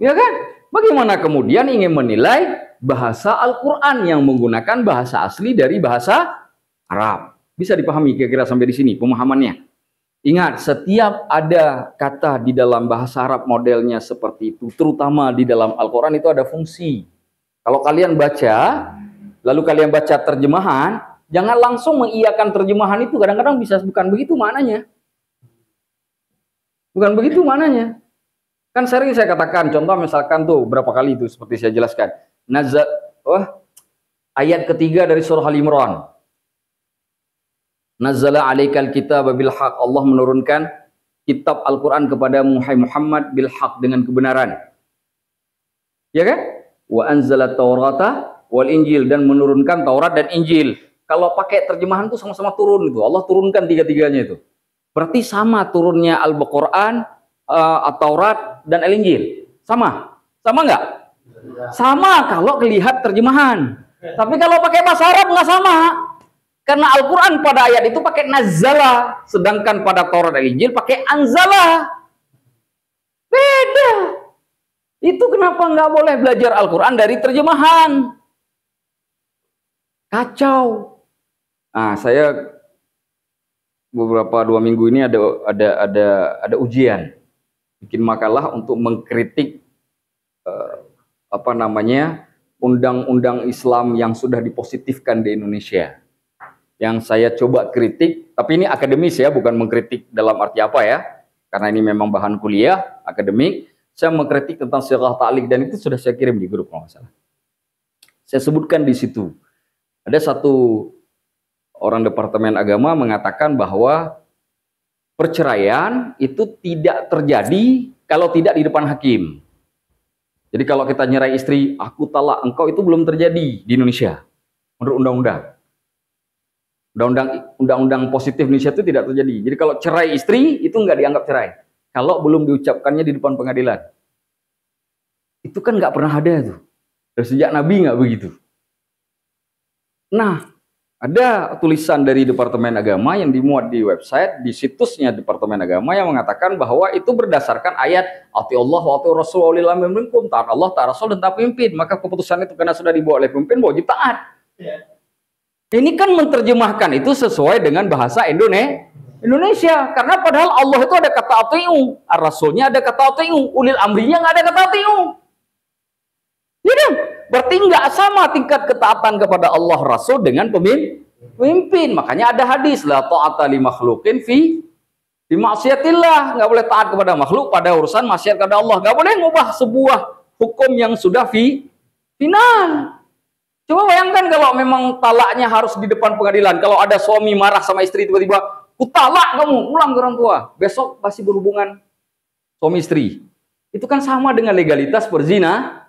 Ya kan? Bagaimana kemudian ingin menilai bahasa Al-Quran yang menggunakan bahasa asli dari bahasa Arab? Bisa dipahami kira-kira sampai di sini pemahamannya. Ingat, setiap ada kata di dalam bahasa Arab modelnya seperti itu, terutama di dalam Al-Quran itu ada fungsi. Kalau kalian baca, lalu kalian baca terjemahan, jangan langsung mengiyakan terjemahan itu. Kadang-kadang bisa bukan begitu maknanya. Bukan begitu maknanya. Kan sering saya katakan, contoh misalkan tuh berapa kali itu seperti saya jelaskan. Ayat ketiga dari surah Al-Imran. Nazzala alaikal kitab bil haq. Allah menurunkan kitab Al-Quran kepada Muhammad bil haq, dengan kebenaran. Ya kan? Wa anzala taurata wal injil, dan menurunkan Taurat dan Injil. Kalau pakai terjemahan itu sama-sama turun itu. Allah turunkan tiga-tiganya itu. Berarti sama turunnya Al-Quran, At-Taurat dan Al-Injil. Sama? Sama nggak? Sama kalau lihat terjemahan. Tapi kalau pakai bahasa Arab nggak sama. Karena Al-Quran pada ayat itu pakai nazala, sedangkan pada Taurat dan Injil pakai anzala. Beda. Itu kenapa nggak boleh belajar Al-Quran dari terjemahan? Kacau. Nah, saya beberapa 2 minggu ini ada ujian, bikin makalah untuk mengkritik undang-undang Islam yang sudah dipositifkan di Indonesia. Yang saya coba kritik, tapi ini akademis ya, bukan mengkritik dalam arti apa ya, karena ini memang bahan kuliah akademik. Saya mengkritik tentang sirah ta'liq, dan itu sudah saya kirim di grup kalau nggak salah. Saya sebutkan di situ. Ada satu orang Departemen Agama mengatakan bahwa perceraian itu tidak terjadi kalau tidak di depan hakim. Jadi kalau kita nyerai istri, aku talak engkau, itu belum terjadi di Indonesia. Menurut undang-undang. Undang-undang positif Indonesia itu tidak terjadi. Jadi kalau cerai istri, itu nggak dianggap cerai. Kalau belum diucapkannya di depan pengadilan. Itu kan nggak pernah ada tuh. Dari sejak Nabi nggak begitu. Nah, ada tulisan dari Departemen Agama yang dimuat di website, di situsnya Departemen Agama, yang mengatakan bahwa itu berdasarkan ayat ati Allah wa ati Rasul wa ulil amri minkum, taat Allah, taat Rasul, dan taat pemimpin. Maka keputusan itu karena sudah dibuat oleh pemimpin, wajib taat. Ini kan menerjemahkan itu sesuai dengan bahasa Indonesia. Karena padahal Allah itu ada kata ati'u, Rasulnya ada kata ati'u, ulil amrinya nggak ada kata ati'u. Ya, berarti nggak sama tingkat ketaatan kepada Allah Rasul dengan pemimpin. Makanya ada hadis, la ta'ata li makhluqin fi maksiatillah. Nggak boleh taat kepada makhluk pada urusan maksiat kepada Allah. Nggak boleh ngubah sebuah hukum yang sudah final. Coba bayangkan kalau memang talaknya harus di depan pengadilan. Kalau ada suami marah sama istri, tiba-tiba, ku talak kamu, pulang ke orang tua. Besok masih berhubungan suami istri. Itu kan sama dengan legalitas perzinahan.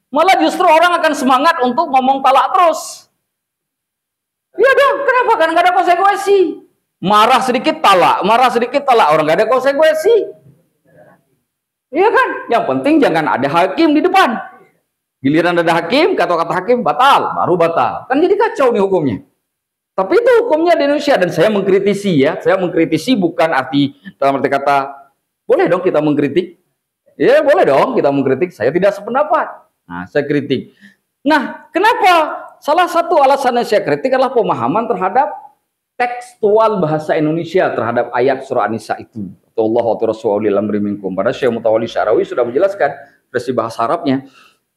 Malah justru orang akan semangat untuk ngomong talak terus. Ya dong, kenapa? Karena nggak ada konsekuensi. Marah sedikit talak, marah sedikit talak, orang nggak ada konsekuensi. Iya kan? Yang penting jangan ada hakim di depan. Giliran ada hakim, kata-kata hakim batal, baru batal. Kan jadi kacau nih hukumnya. Tapi itu hukumnya di Indonesia, dan saya mengkritisi ya. Saya mengkritisi bukan arti dalam arti kata boleh dong kita mengkritik. Ya boleh dong kita mengkritik. Saya tidak sependapat. Nah, saya kritik. Nah, kenapa? Salah satu alasan yang saya kritik adalah pemahaman terhadap tekstual bahasa Indonesia terhadap ayat surah An-Nisa itu. Allah wa Rasulullah amri minkum. Padahal Syekh Mutawalli Sya'rawi sudah menjelaskan versi bahasa Arabnya.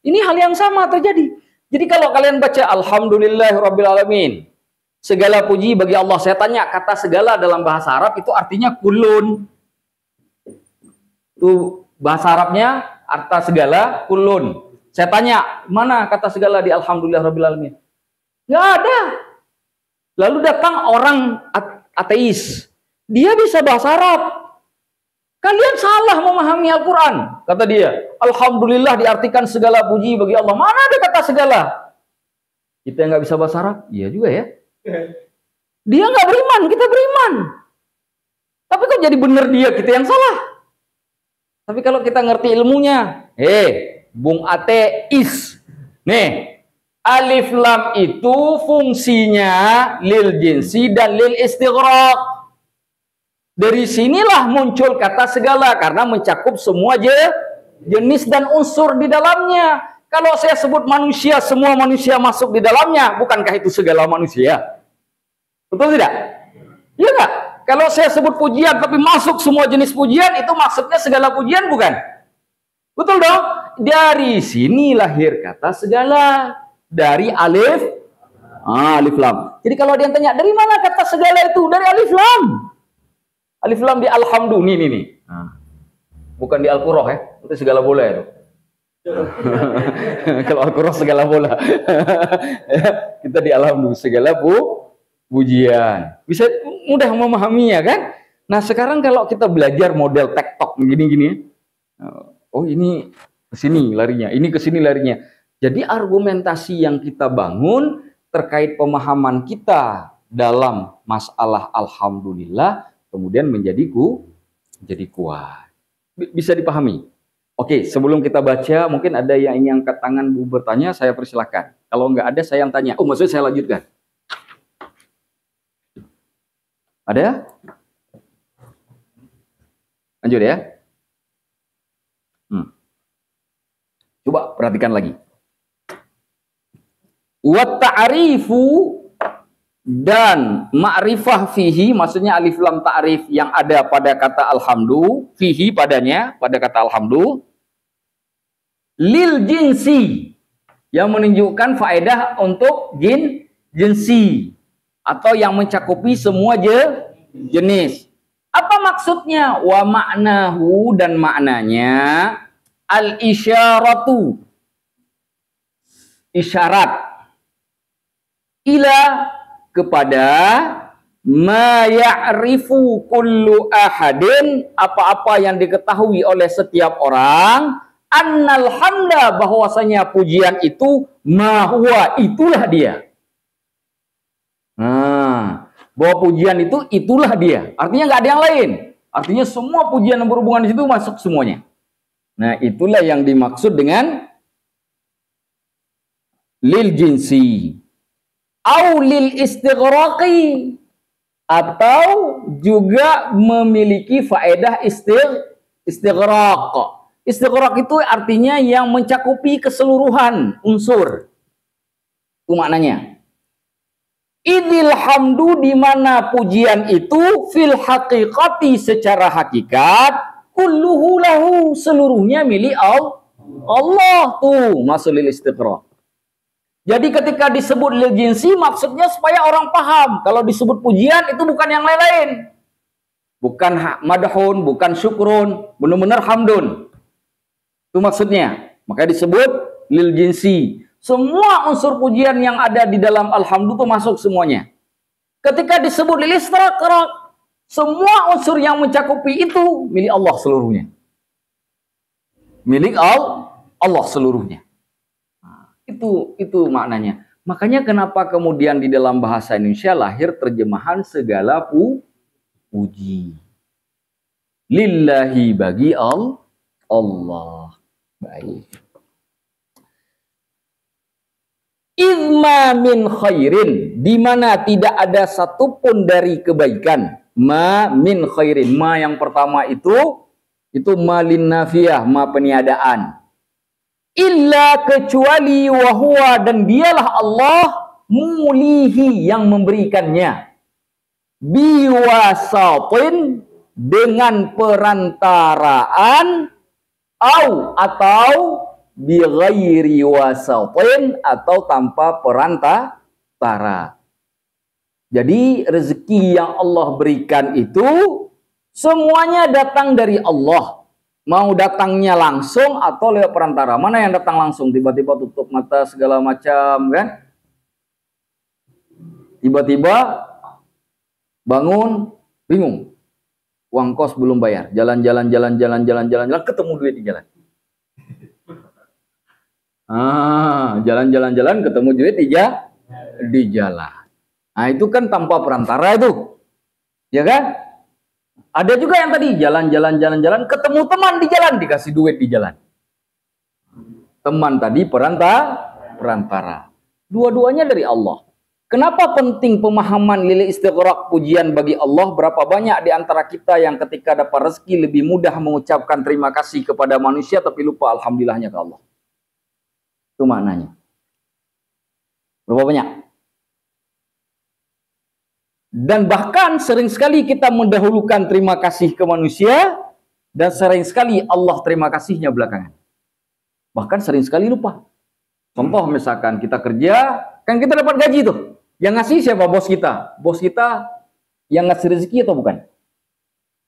Ini hal yang sama terjadi. Jadi kalau kalian baca Alhamdulillahirabbil alamin, segala puji bagi Allah. Saya tanya, kata segala dalam bahasa Arab itu artinya kulun. Itu bahasa Arabnya arta segala kulun. Saya tanya, mana kata segala di Alhamdulillahirabbil alamin? Nggak ada. Lalu datang orang ateis. Dia bisa bahasa Arab. Kalian salah memahami Al-Quran, kata dia. Alhamdulillah diartikan segala puji bagi Allah. Mana ada kata segala? Kita nggak bisa bahasa Arab? Iya juga ya. Dia nggak beriman, kita beriman. Tapi kok jadi benar dia, kita yang salah. Tapi kalau kita ngerti ilmunya, Bung ateis. Nih, alif lam itu fungsinya lil jinsi dan lil istighraq. Dari sinilah muncul kata segala, karena mencakup semua jenis dan unsur di dalamnya. Kalau saya sebut manusia, semua manusia masuk di dalamnya, bukankah itu segala manusia? Betul tidak? Iya nggak? Kalau saya sebut pujian tapi masuk semua jenis pujian, itu maksudnya segala pujian, bukan? Betul dong? Dari sini lahir kata segala, dari alif lam. Jadi kalau dia tanya, dari mana kata segala itu? Dari alif lam. Alif lam di Alhamdu, nih. Nah, bukan di Al-Qur'ah ya, itu segala bola itu. Kalau Al-Qur'ah segala bola. Kita di Alhamdu, segala pujian. Bisa mudah memahaminya kan? Nah sekarang kalau kita belajar model TikTok gini-gini, oh ini ke sini larinya, ini ke sini larinya. Jadi argumentasi yang kita bangun terkait pemahaman kita dalam masalah Alhamdulillah kemudian menjadi kuat. Bisa dipahami? Oke, sebelum kita baca, mungkin ada yang ingin angkat tangan bertanya, saya persilahkan. Kalau nggak ada, saya yang tanya. Oh, maksudnya saya lanjutkan. Ada? Lanjut ya. Coba perhatikan lagi. Wa ta'rifu, dan ma'rifah fihi, maksudnya alif lam ta'rif yang ada pada kata alhamdu, fihi padanya, pada kata alhamdu, lil jinsi, yang menunjukkan faedah untuk jinsi, atau yang mencakupi semua jenis. Apa maksudnya? Wa ma'nahu, dan maknanya al-isyaratu, isyarat, ila, kepada ma ya'rifu kullu ahadin, apa-apa yang diketahui oleh setiap orang, annal hamda, bahwasanya pujian itu ma huwa, itulah dia. Nah, bahwa pujian itu itulah dia. Artinya nggak ada yang lain. Artinya semua pujian yang berhubungan di situ masuk semuanya. Nah, itulah yang dimaksud dengan lil jinsi. Au lil istighraqi, atau juga memiliki faedah istighraq. Istighraq itu artinya yang mencakupi keseluruhan unsur. Itu maknanya. Idil hamdu, di mana pujian itu fil haqiqati, secara hakikat, kulluhu lahu, seluruhnya milik Allah. Tuh masuk lil istighraq. Jadi ketika disebut lil jinsi, maksudnya supaya orang paham. Kalau disebut pujian, itu bukan yang lain-lain. Bukan madhun, bukan syukrun, benar-benar hamdun. Itu maksudnya. Maka disebut lil jinsi. Semua unsur pujian yang ada di dalam alhamdulillah itu masuk semuanya. Ketika disebut lil istighraq, semua unsur yang mencakupi itu milik Allah seluruhnya. Milik Allah seluruhnya. Itu maknanya. Makanya kenapa kemudian di dalam bahasa Indonesia lahir terjemahan segala puji. Lillahi bagi Allah. Baik. Izma min khairin, di mana tidak ada satupun dari kebaikan. Ma min khairin, ma yang pertama itu malin nafiyah, ma peniadaan. Illa kecuali wahwa, dan dialah Allah mulihi yang memberikannya. Biwasatin, dengan perantaraan, atau bi ghairi wasatin, atau tanpa perantara. Jadi rezeki yang Allah berikan itu semuanya datang dari Allah. Mau datangnya langsung atau lewat perantara. Mana yang datang langsung? Tiba-tiba tutup mata segala macam, kan? Tiba-tiba bangun, bingung. Uang kos belum bayar. Jalan-jalan, ketemu duit di jalan. Jalan-jalan, ketemu duit di jalan. Nah, itu kan tanpa perantara itu. Ya kan? Ada juga yang tadi jalan, ketemu teman di jalan, dikasih duit di jalan. Teman tadi perantara. Dua-duanya dari Allah. Kenapa penting pemahaman lil istighraq, pujian bagi Allah? Berapa banyak di antara kita yang ketika dapat rezeki lebih mudah mengucapkan terima kasih kepada manusia tapi lupa alhamdulillahnya ke Allah. Itu maknanya. Berapa banyak? Dan bahkan sering sekali kita mendahulukan terima kasih ke manusia, dan sering sekali Allah terima kasihnya belakangan. Bahkan sering sekali lupa. Contoh misalkan kita kerja, kan kita dapat gaji tuh. Yang ngasih siapa? Bos kita. Bos kita yang ngasih rezeki atau bukan?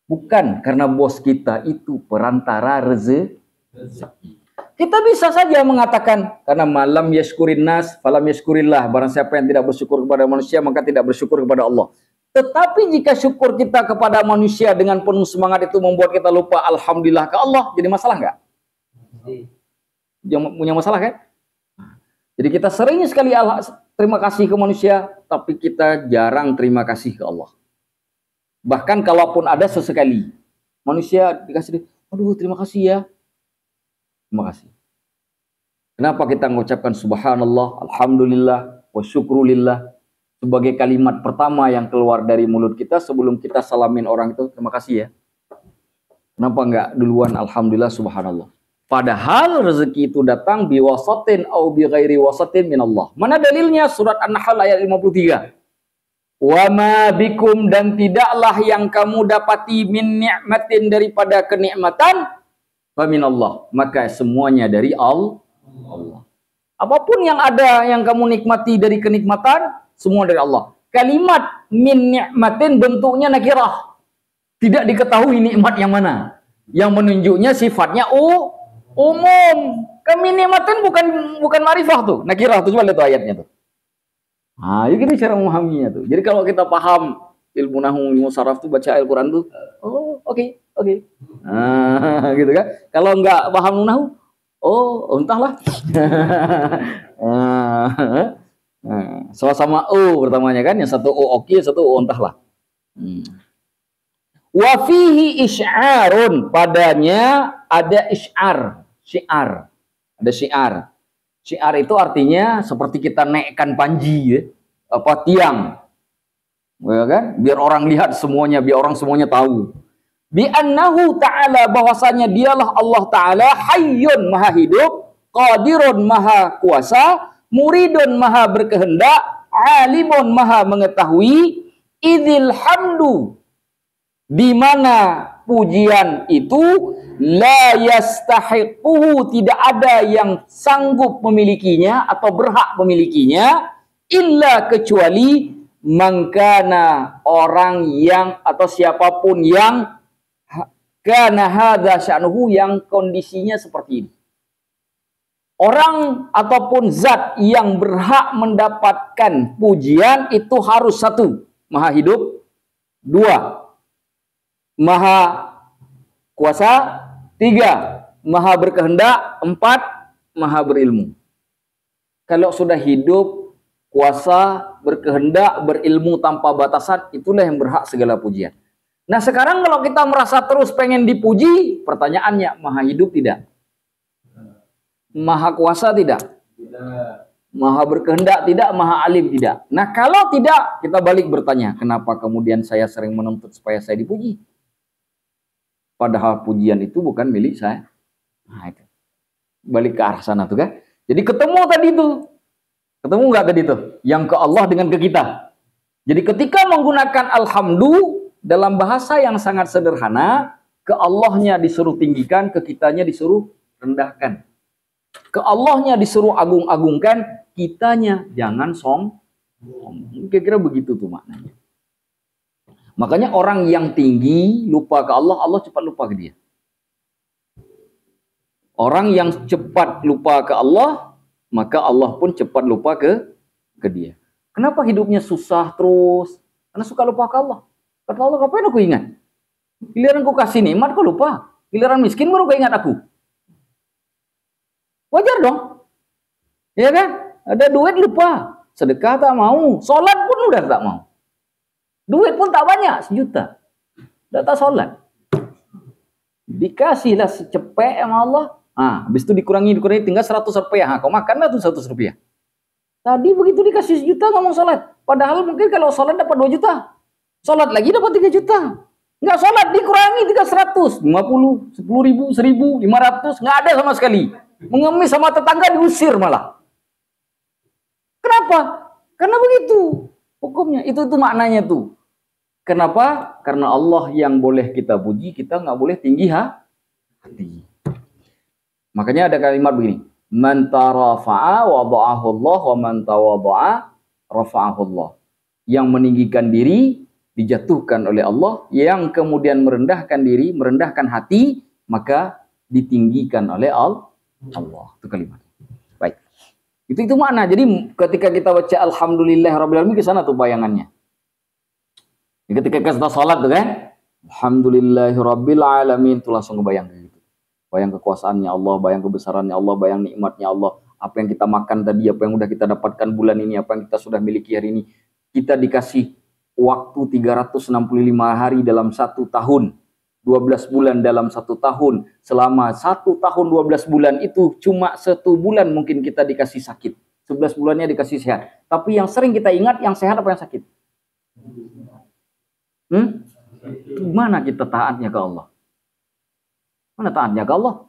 Bukan, karena bos kita itu perantara rezeki. Kita bisa saja mengatakan, karena malam yashkurin nas, falam yashkurillah. Barang siapa yang tidak bersyukur kepada manusia, maka tidak bersyukur kepada Allah. Tetapi jika syukur kita kepada manusia dengan penuh semangat itu membuat kita lupa alhamdulillah ke Allah, jadi masalah nggak? Punya masalah kan? Jadi kita sering sekali terima kasih ke manusia, tapi kita jarang terima kasih ke Allah. Bahkan kalaupun ada sesekali, manusia dikasih, aduh terima kasih ya. Terima kasih. Kenapa kita mengucapkan subhanallah, alhamdulillah, wa syukrulillah sebagai kalimat pertama yang keluar dari mulut kita sebelum kita salamin orang itu, terima kasih ya. Kenapa enggak duluan alhamdulillah, subhanallah? Padahal rezeki itu datang biwasatin au bi ghairi wasatin minallah. Mana dalilnya? Surat An-Nahl ayat 53. Wa ma bikum, dan tidaklah yang kamu dapati min ni'matin, daripada kenikmatan, fa minallah, maka semuanya dari Allah. Apapun yang ada yang kamu nikmati dari kenikmatan, semua dari Allah. Kalimat min ni'matin bentuknya nakirah. Tidak diketahui nikmat yang mana. Yang menunjuknya sifatnya umum. Min ni'matin bukan ma'rifah tuh. Nakirah tuh, coba lihat tuh ayatnya tuh. Nah, ini cara memahaminya tuh. Jadi kalau kita paham ilmu nahwu, ilmu saraf tuh, baca Al-Qur'an tuh, oh oke. Nah, gitu kan. Kalau nggak paham nahwu, entahlah. Sama-sama pertamanya kan, yang satu oke, satu entahlah. Wa fihi isy'arun, padanya ada syiar. Ada syiar. Syiar itu artinya seperti kita naikkan panji ya, tiang. Ya kan? Biar orang lihat semuanya, biar orang semuanya tahu. Bi annahu ta'ala, bahwasanya dialah Allah Ta'ala hayyun, maha hidup, qadirun, maha kuasa, muridun, maha berkehendak, alimun, maha mengetahui, idzil hamdu, di mana pujian itu la yastahiquhu, tidak ada yang sanggup memilikinya atau berhak memilikinya, illa kecuali mangkana, orang yang atau siapapun yang kana hadza sya'nuhu, yang kondisinya seperti ini. Orang ataupun zat yang berhak mendapatkan pujian itu harus satu, maha hidup, dua, maha kuasa, tiga, maha berkehendak, empat, maha berilmu. Kalau sudah hidup, kuasa, berkehendak, berilmu tanpa batasan, itulah yang berhak segala pujian. Nah sekarang kalau kita merasa terus pengen dipuji, pertanyaannya, maha hidup tidak? Maha kuasa tidak? Maha berkehendak tidak? Maha alim tidak? Nah kalau tidak, kita balik bertanya, kenapa kemudian saya sering menuntut supaya saya dipuji? Padahal pujian itu bukan milik saya. Nah itu. Balik ke arah sana tuh kan. Jadi ketemu tadi tuh. Ketemu nggak tadi tuh? Yang ke Allah dengan ke kita. Jadi ketika menggunakan alhamdulillah dalam bahasa yang sangat sederhana, ke Allahnya disuruh tinggikan, ke kitanya disuruh rendahkan. Ke Allahnya disuruh agung-agungkan, kitanya jangan kira-kira begitu tuh maknanya. Makanya orang yang tinggi lupa ke Allah, Allah cepat lupa ke dia. Orang yang cepat lupa ke Allah, maka Allah pun cepat lupa ke dia. Kenapa hidupnya susah terus? Karena suka lupa ke Allah. Kata Allah, ngapain aku ingat? Giliran ku kasih nikmat, kau lupa. Giliran miskin, baru kau ingat aku. Wajar dong. Ya kan? Ada duit lupa. Sedekah tak mau. Sholat pun udah tak mau. Duit pun tak banyak, 1 juta. Udah tak sholat. Dikasihlah secepet sama Allah. Habis itu dikurangi, tinggal 100 rupiah. Kau makanlah tuh 100 rupiah. Tadi begitu dikasih 1 juta nggak mau sholat. Padahal mungkin kalau sholat dapat 2 juta. Sholat lagi dapat 3 juta. Nggak sholat dikurangi 300. 50, 10 ribu, 1000, 500. Nggak ada sama sekali. Mengemis sama tetangga diusir malah. Kenapa? Karena begitu hukumnya. Itu maknanya tuh. Kenapa? Karena Allah yang boleh kita puji, kita nggak boleh tinggi hati. Makanya ada kalimat begini. Man tarafa'a wada'ahu Allah wa man tawadha'a rafa'ahu Allah. Yang meninggikan diri dijatuhkan oleh Allah, yang kemudian merendahkan diri, merendahkan hati, maka ditinggikan oleh Allah. Itu kalimat. Baik. Itu makna. Jadi ketika kita baca alhamdulillahirabbil alamin, ke sana tuh bayangannya. Ketika kita salat tuh kan, alhamdulillahirabbil alamin, tuh langsung kebayang gitu. Bayang kekuasaannya Allah, bayang kebesarannya Allah, bayang nikmatnya Allah, apa yang kita makan tadi, apa yang udah kita dapatkan bulan ini, apa yang kita sudah miliki hari ini. Kita dikasih waktu 365 hari dalam 1 tahun, 12 bulan dalam 1 tahun. Selama 1 tahun 12 bulan itu cuma 1 bulan mungkin kita dikasih sakit, 11 bulannya dikasih sehat. Tapi yang sering kita ingat yang sehat apa yang sakit? Mana kita taatnya ke Allah? Mana taatnya ke Allah?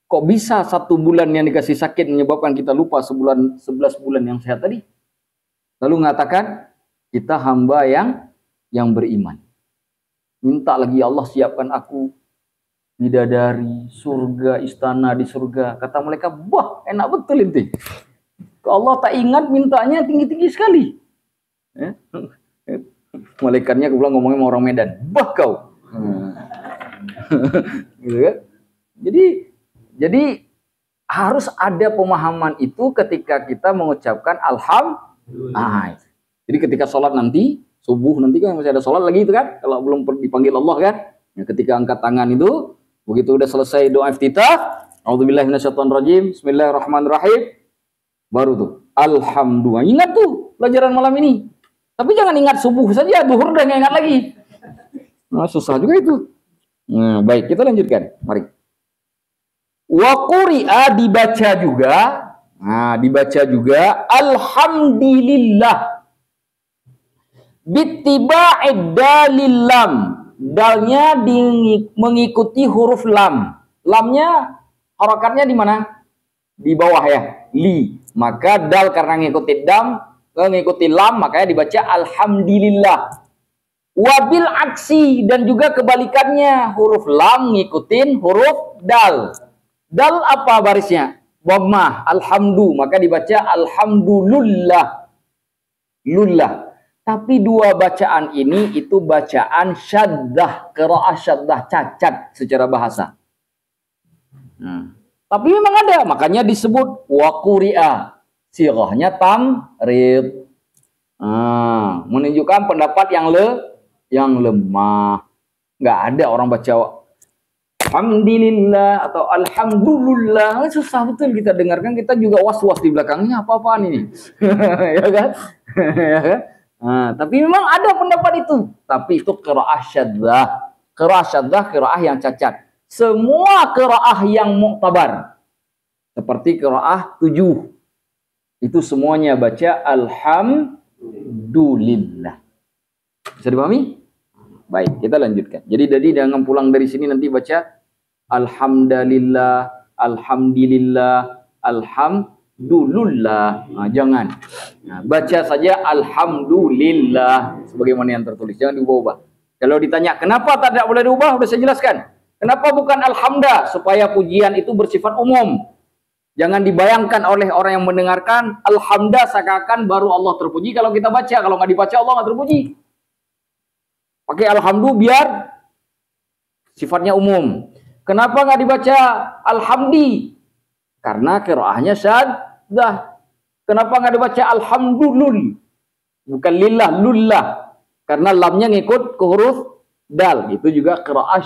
Kok bisa 1 bulan yang dikasih sakit menyebabkan kita lupa 11 bulan yang sehat tadi? Lalu mengatakan kita hamba yang beriman. Minta lagi, Allah siapkan aku bidadari, surga, istana di surga. Kata mereka, wah enak betul itu. Kalau Allah tak ingat mintanya tinggi-tinggi sekali. Malaikatnya kebetulan ngomongnya sama orang Medan. Bah kau. Gitu kan? Jadi harus ada pemahaman itu ketika kita mengucapkan alhamdulillah. Jadi ketika sholat nanti, subuh nanti kan masih ada sholat lagi itu kan, kalau belum dipanggil Allah kan, ya, ketika angkat tangan itu, begitu udah selesai doa iftitah, a'udzubillahi minasyaitonirrajim, bismillahirrahmanirrahim, baru tuh, alhamdulillah. Ingat tuh pelajaran malam ini. Tapi jangan ingat subuh saja, duhur udah nggak ingat lagi. Nah, susah juga itu. Nah, baik, kita lanjutkan. Mari. Wa quri'a, dibaca juga. Nah, dibaca juga alhamdulillah. Bittiba'id dalil lam. Dalnya mengikuti huruf lam. Lamnya harakatnya di mana? Di bawah ya. Li. Maka dal karena ngikuti ngikuti lam, makanya dibaca alhamdulillah. Wabil aksi, dan juga kebalikannya, huruf lam ngikutin huruf dal. Dal apa barisnya? Dhammah, alhamdu, maka dibaca alhamdulillah. Lullah. Tapi 2 bacaan ini itu bacaan syaddah, qiraah syaddah, cacat secara bahasa. Tapi memang ada, makanya disebut wa quri'a. Sirahnya tamrid. Menunjukkan pendapat yang lemah. Nggak ada orang baca alhamdulillah atau alhamdulillah. Susah betul kita dengarkan, kita juga was-was di belakangnya, apa-apaan ini. Ya kan? Ya kan? Nah, tapi memang ada pendapat itu. Tapi itu qiraah syadzah. Qiraah syadzah, qiraah yang cacat. Semua qiraah yang muktabar. Seperti qiraah 7. Itu semuanya baca alhamdulillah. Bisa dipahami? Baik, kita lanjutkan. Jadi jangan pulang dari sini nanti baca alhamdulillah, alhamdulillah, alhamdulillah. Nah, jangan. Nah, baca saja alhamdulillah sebagaimana yang tertulis. Jangan diubah-ubah. Kalau ditanya kenapa tidak boleh diubah, sudah saya jelaskan. Kenapa bukan alhamdulillah? Supaya pujian itu bersifat umum. Jangan dibayangkan oleh orang yang mendengarkan alhamdulillah seakan baru Allah terpuji kalau kita baca. Kalau nggak dibaca Allah nggak terpuji. Pakai alhamdulillah biar sifatnya umum. Kenapa nggak dibaca alhamdi? Karena qiraahnya syadzah. Kenapa nggak dibaca alhamdulillah? Bukan lillah, lullah. Karena lamnya ngikut ke huruf dal. Itu juga qiraah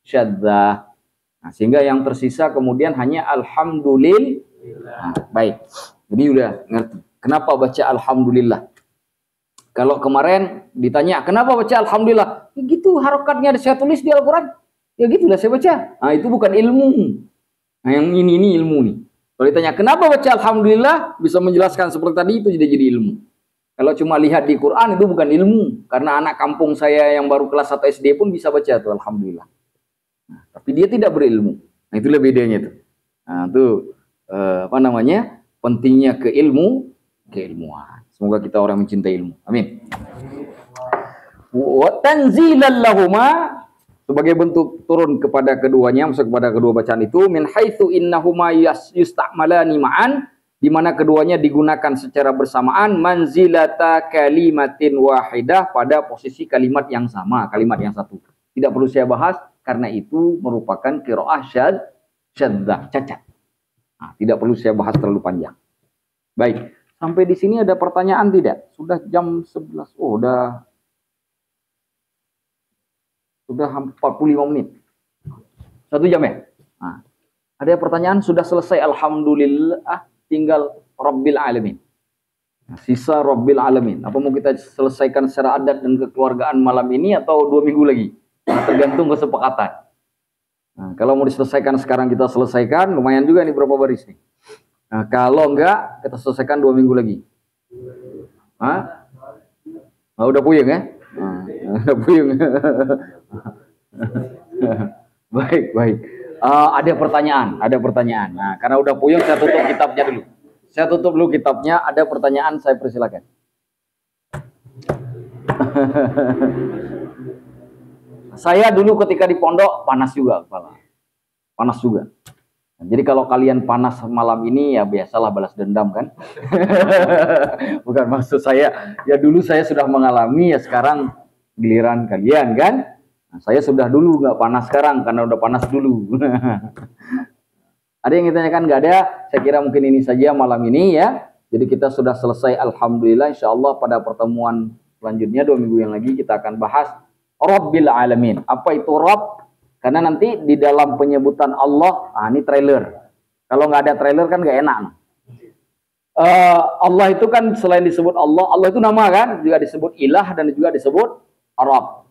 syadzah. Nah, sehingga yang tersisa kemudian hanya alhamdulillah. Nah, baik. Jadi udah ngerti. Kenapa baca alhamdulillah? Kalau kemarin ditanya, kenapa baca alhamdulillah? Ya gitu harokatnya saya tulis di Al-Quran. Ya gitulah saya baca. Nah, itu bukan ilmu. Nah, yang ini ilmu nih. Kalau ditanya, kenapa baca alhamdulillah? Bisa menjelaskan seperti tadi, itu jadi ilmu. Kalau cuma lihat di Quran, itu bukan ilmu. Karena anak kampung saya yang baru kelas 1 SD pun bisa baca tuh alhamdulillah. Nah, tapi dia tidak berilmu. Nah, itulah bedanya tuh. Nah, itu pentingnya keilmuan. Semoga kita orang mencintai ilmu. Amin. Wa tanzilan lahuma, sebagai bentuk turun kepada keduanya, maksud kepada kedua bacaan itu, min haitsu innahuma yusta'malani ma'an, di mana keduanya digunakan secara bersamaan, manzilata kalimatin wahidah, pada posisi kalimat yang sama, kalimat yang satu. Tidak perlu saya bahas karena itu merupakan qiraah syadzah, cacat. Nah, tidak perlu saya bahas terlalu panjang. Baik. Sampai di sini ada pertanyaan tidak? Sudah jam 11. Oh, sudah 45 menit. 1 jam ya? Nah, ada pertanyaan, sudah selesai alhamdulillah, tinggal Rabbil Alamin. Nah, sisa Rabbil Alamin. Apa mau kita selesaikan secara adat dan kekeluargaan malam ini atau 2 minggu lagi? Nah, tergantung kesepakatan. Nah, kalau mau diselesaikan sekarang kita selesaikan, lumayan juga nih berapa baris nih. Nah, kalau enggak, kita selesaikan 2 minggu lagi. Hah? Nah, udah puyeng ya? Nah, udah puyeng. Baik. Ada pertanyaan. Nah, karena udah puyeng, saya tutup kitabnya dulu. Saya tutup dulu kitabnya. Ada pertanyaan, saya persilakan. Saya dulu ketika di pondok panas juga kepala. Panas juga. Jadi kalau kalian panas malam ini ya biasalah balas dendam kan. Bukan maksud saya, ya dulu saya sudah mengalami, ya sekarang giliran kalian kan. Nah, saya sudah dulu nggak panas sekarang karena udah panas dulu. Ada yang ditanyakan? Nggak ada. Saya kira mungkin ini saja malam ini ya. Jadi kita sudah selesai alhamdulillah. Insya Allah pada pertemuan selanjutnya 2 minggu yang lagi kita akan bahas Rabbil Alamin. Apa itu Rabb? Karena nanti di dalam penyebutan Allah, ini trailer. Kalau nggak ada trailer kan nggak enak. Allah itu kan selain disebut Allah, Allah itu nama kan, juga disebut ilah dan juga disebut Rabb.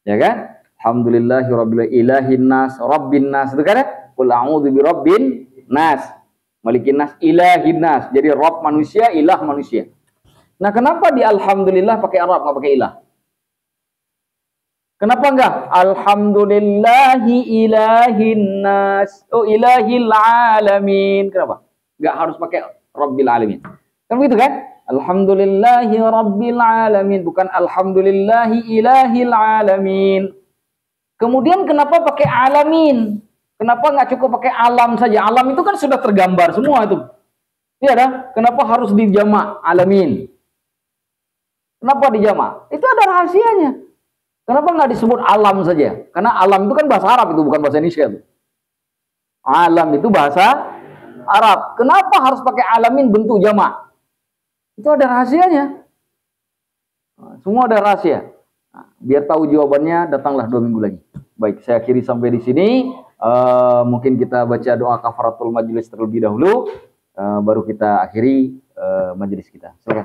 Ya kan? Alhamdulillahirabbil ilahin nas, rabbin nas, itu kan? Qul a'udzu birabbin nas, malikin nas, ilahin nas. Jadi Rabb manusia, ilah manusia. Nah, kenapa di alhamdulillah pakai Rabb nggak pakai ilah? Kenapa enggak? Alhamdulillahi ilahin nas. Oh, ilahil alamin. Kenapa? Enggak harus pakai Rabbil Alamin. Kan begitu kan? Alhamdulillahi Rabbil Alamin. Bukan Alhamdulillahi ilahil alamin. Kemudian kenapa pakai alamin? Kenapa enggak cukup pakai alam saja? Alam itu kan sudah tergambar semua itu. Iya dah. Kenapa harus dijamak alamin? Kenapa dijamak? Itu ada rahasianya. Kenapa nggak disebut alam saja? Karena alam itu kan bahasa Arab, itu bukan bahasa Indonesia itu. Alam itu bahasa Arab. Kenapa harus pakai alamin bentuk jamak? Itu ada rahasianya. Semua ada rahasia. Nah, biar tahu jawabannya, datanglah 2 minggu lagi. Baik, saya akhiri sampai di sini. Mungkin kita baca doa kafaratul majelis terlebih dahulu, baru kita akhiri majelis kita. Silakan.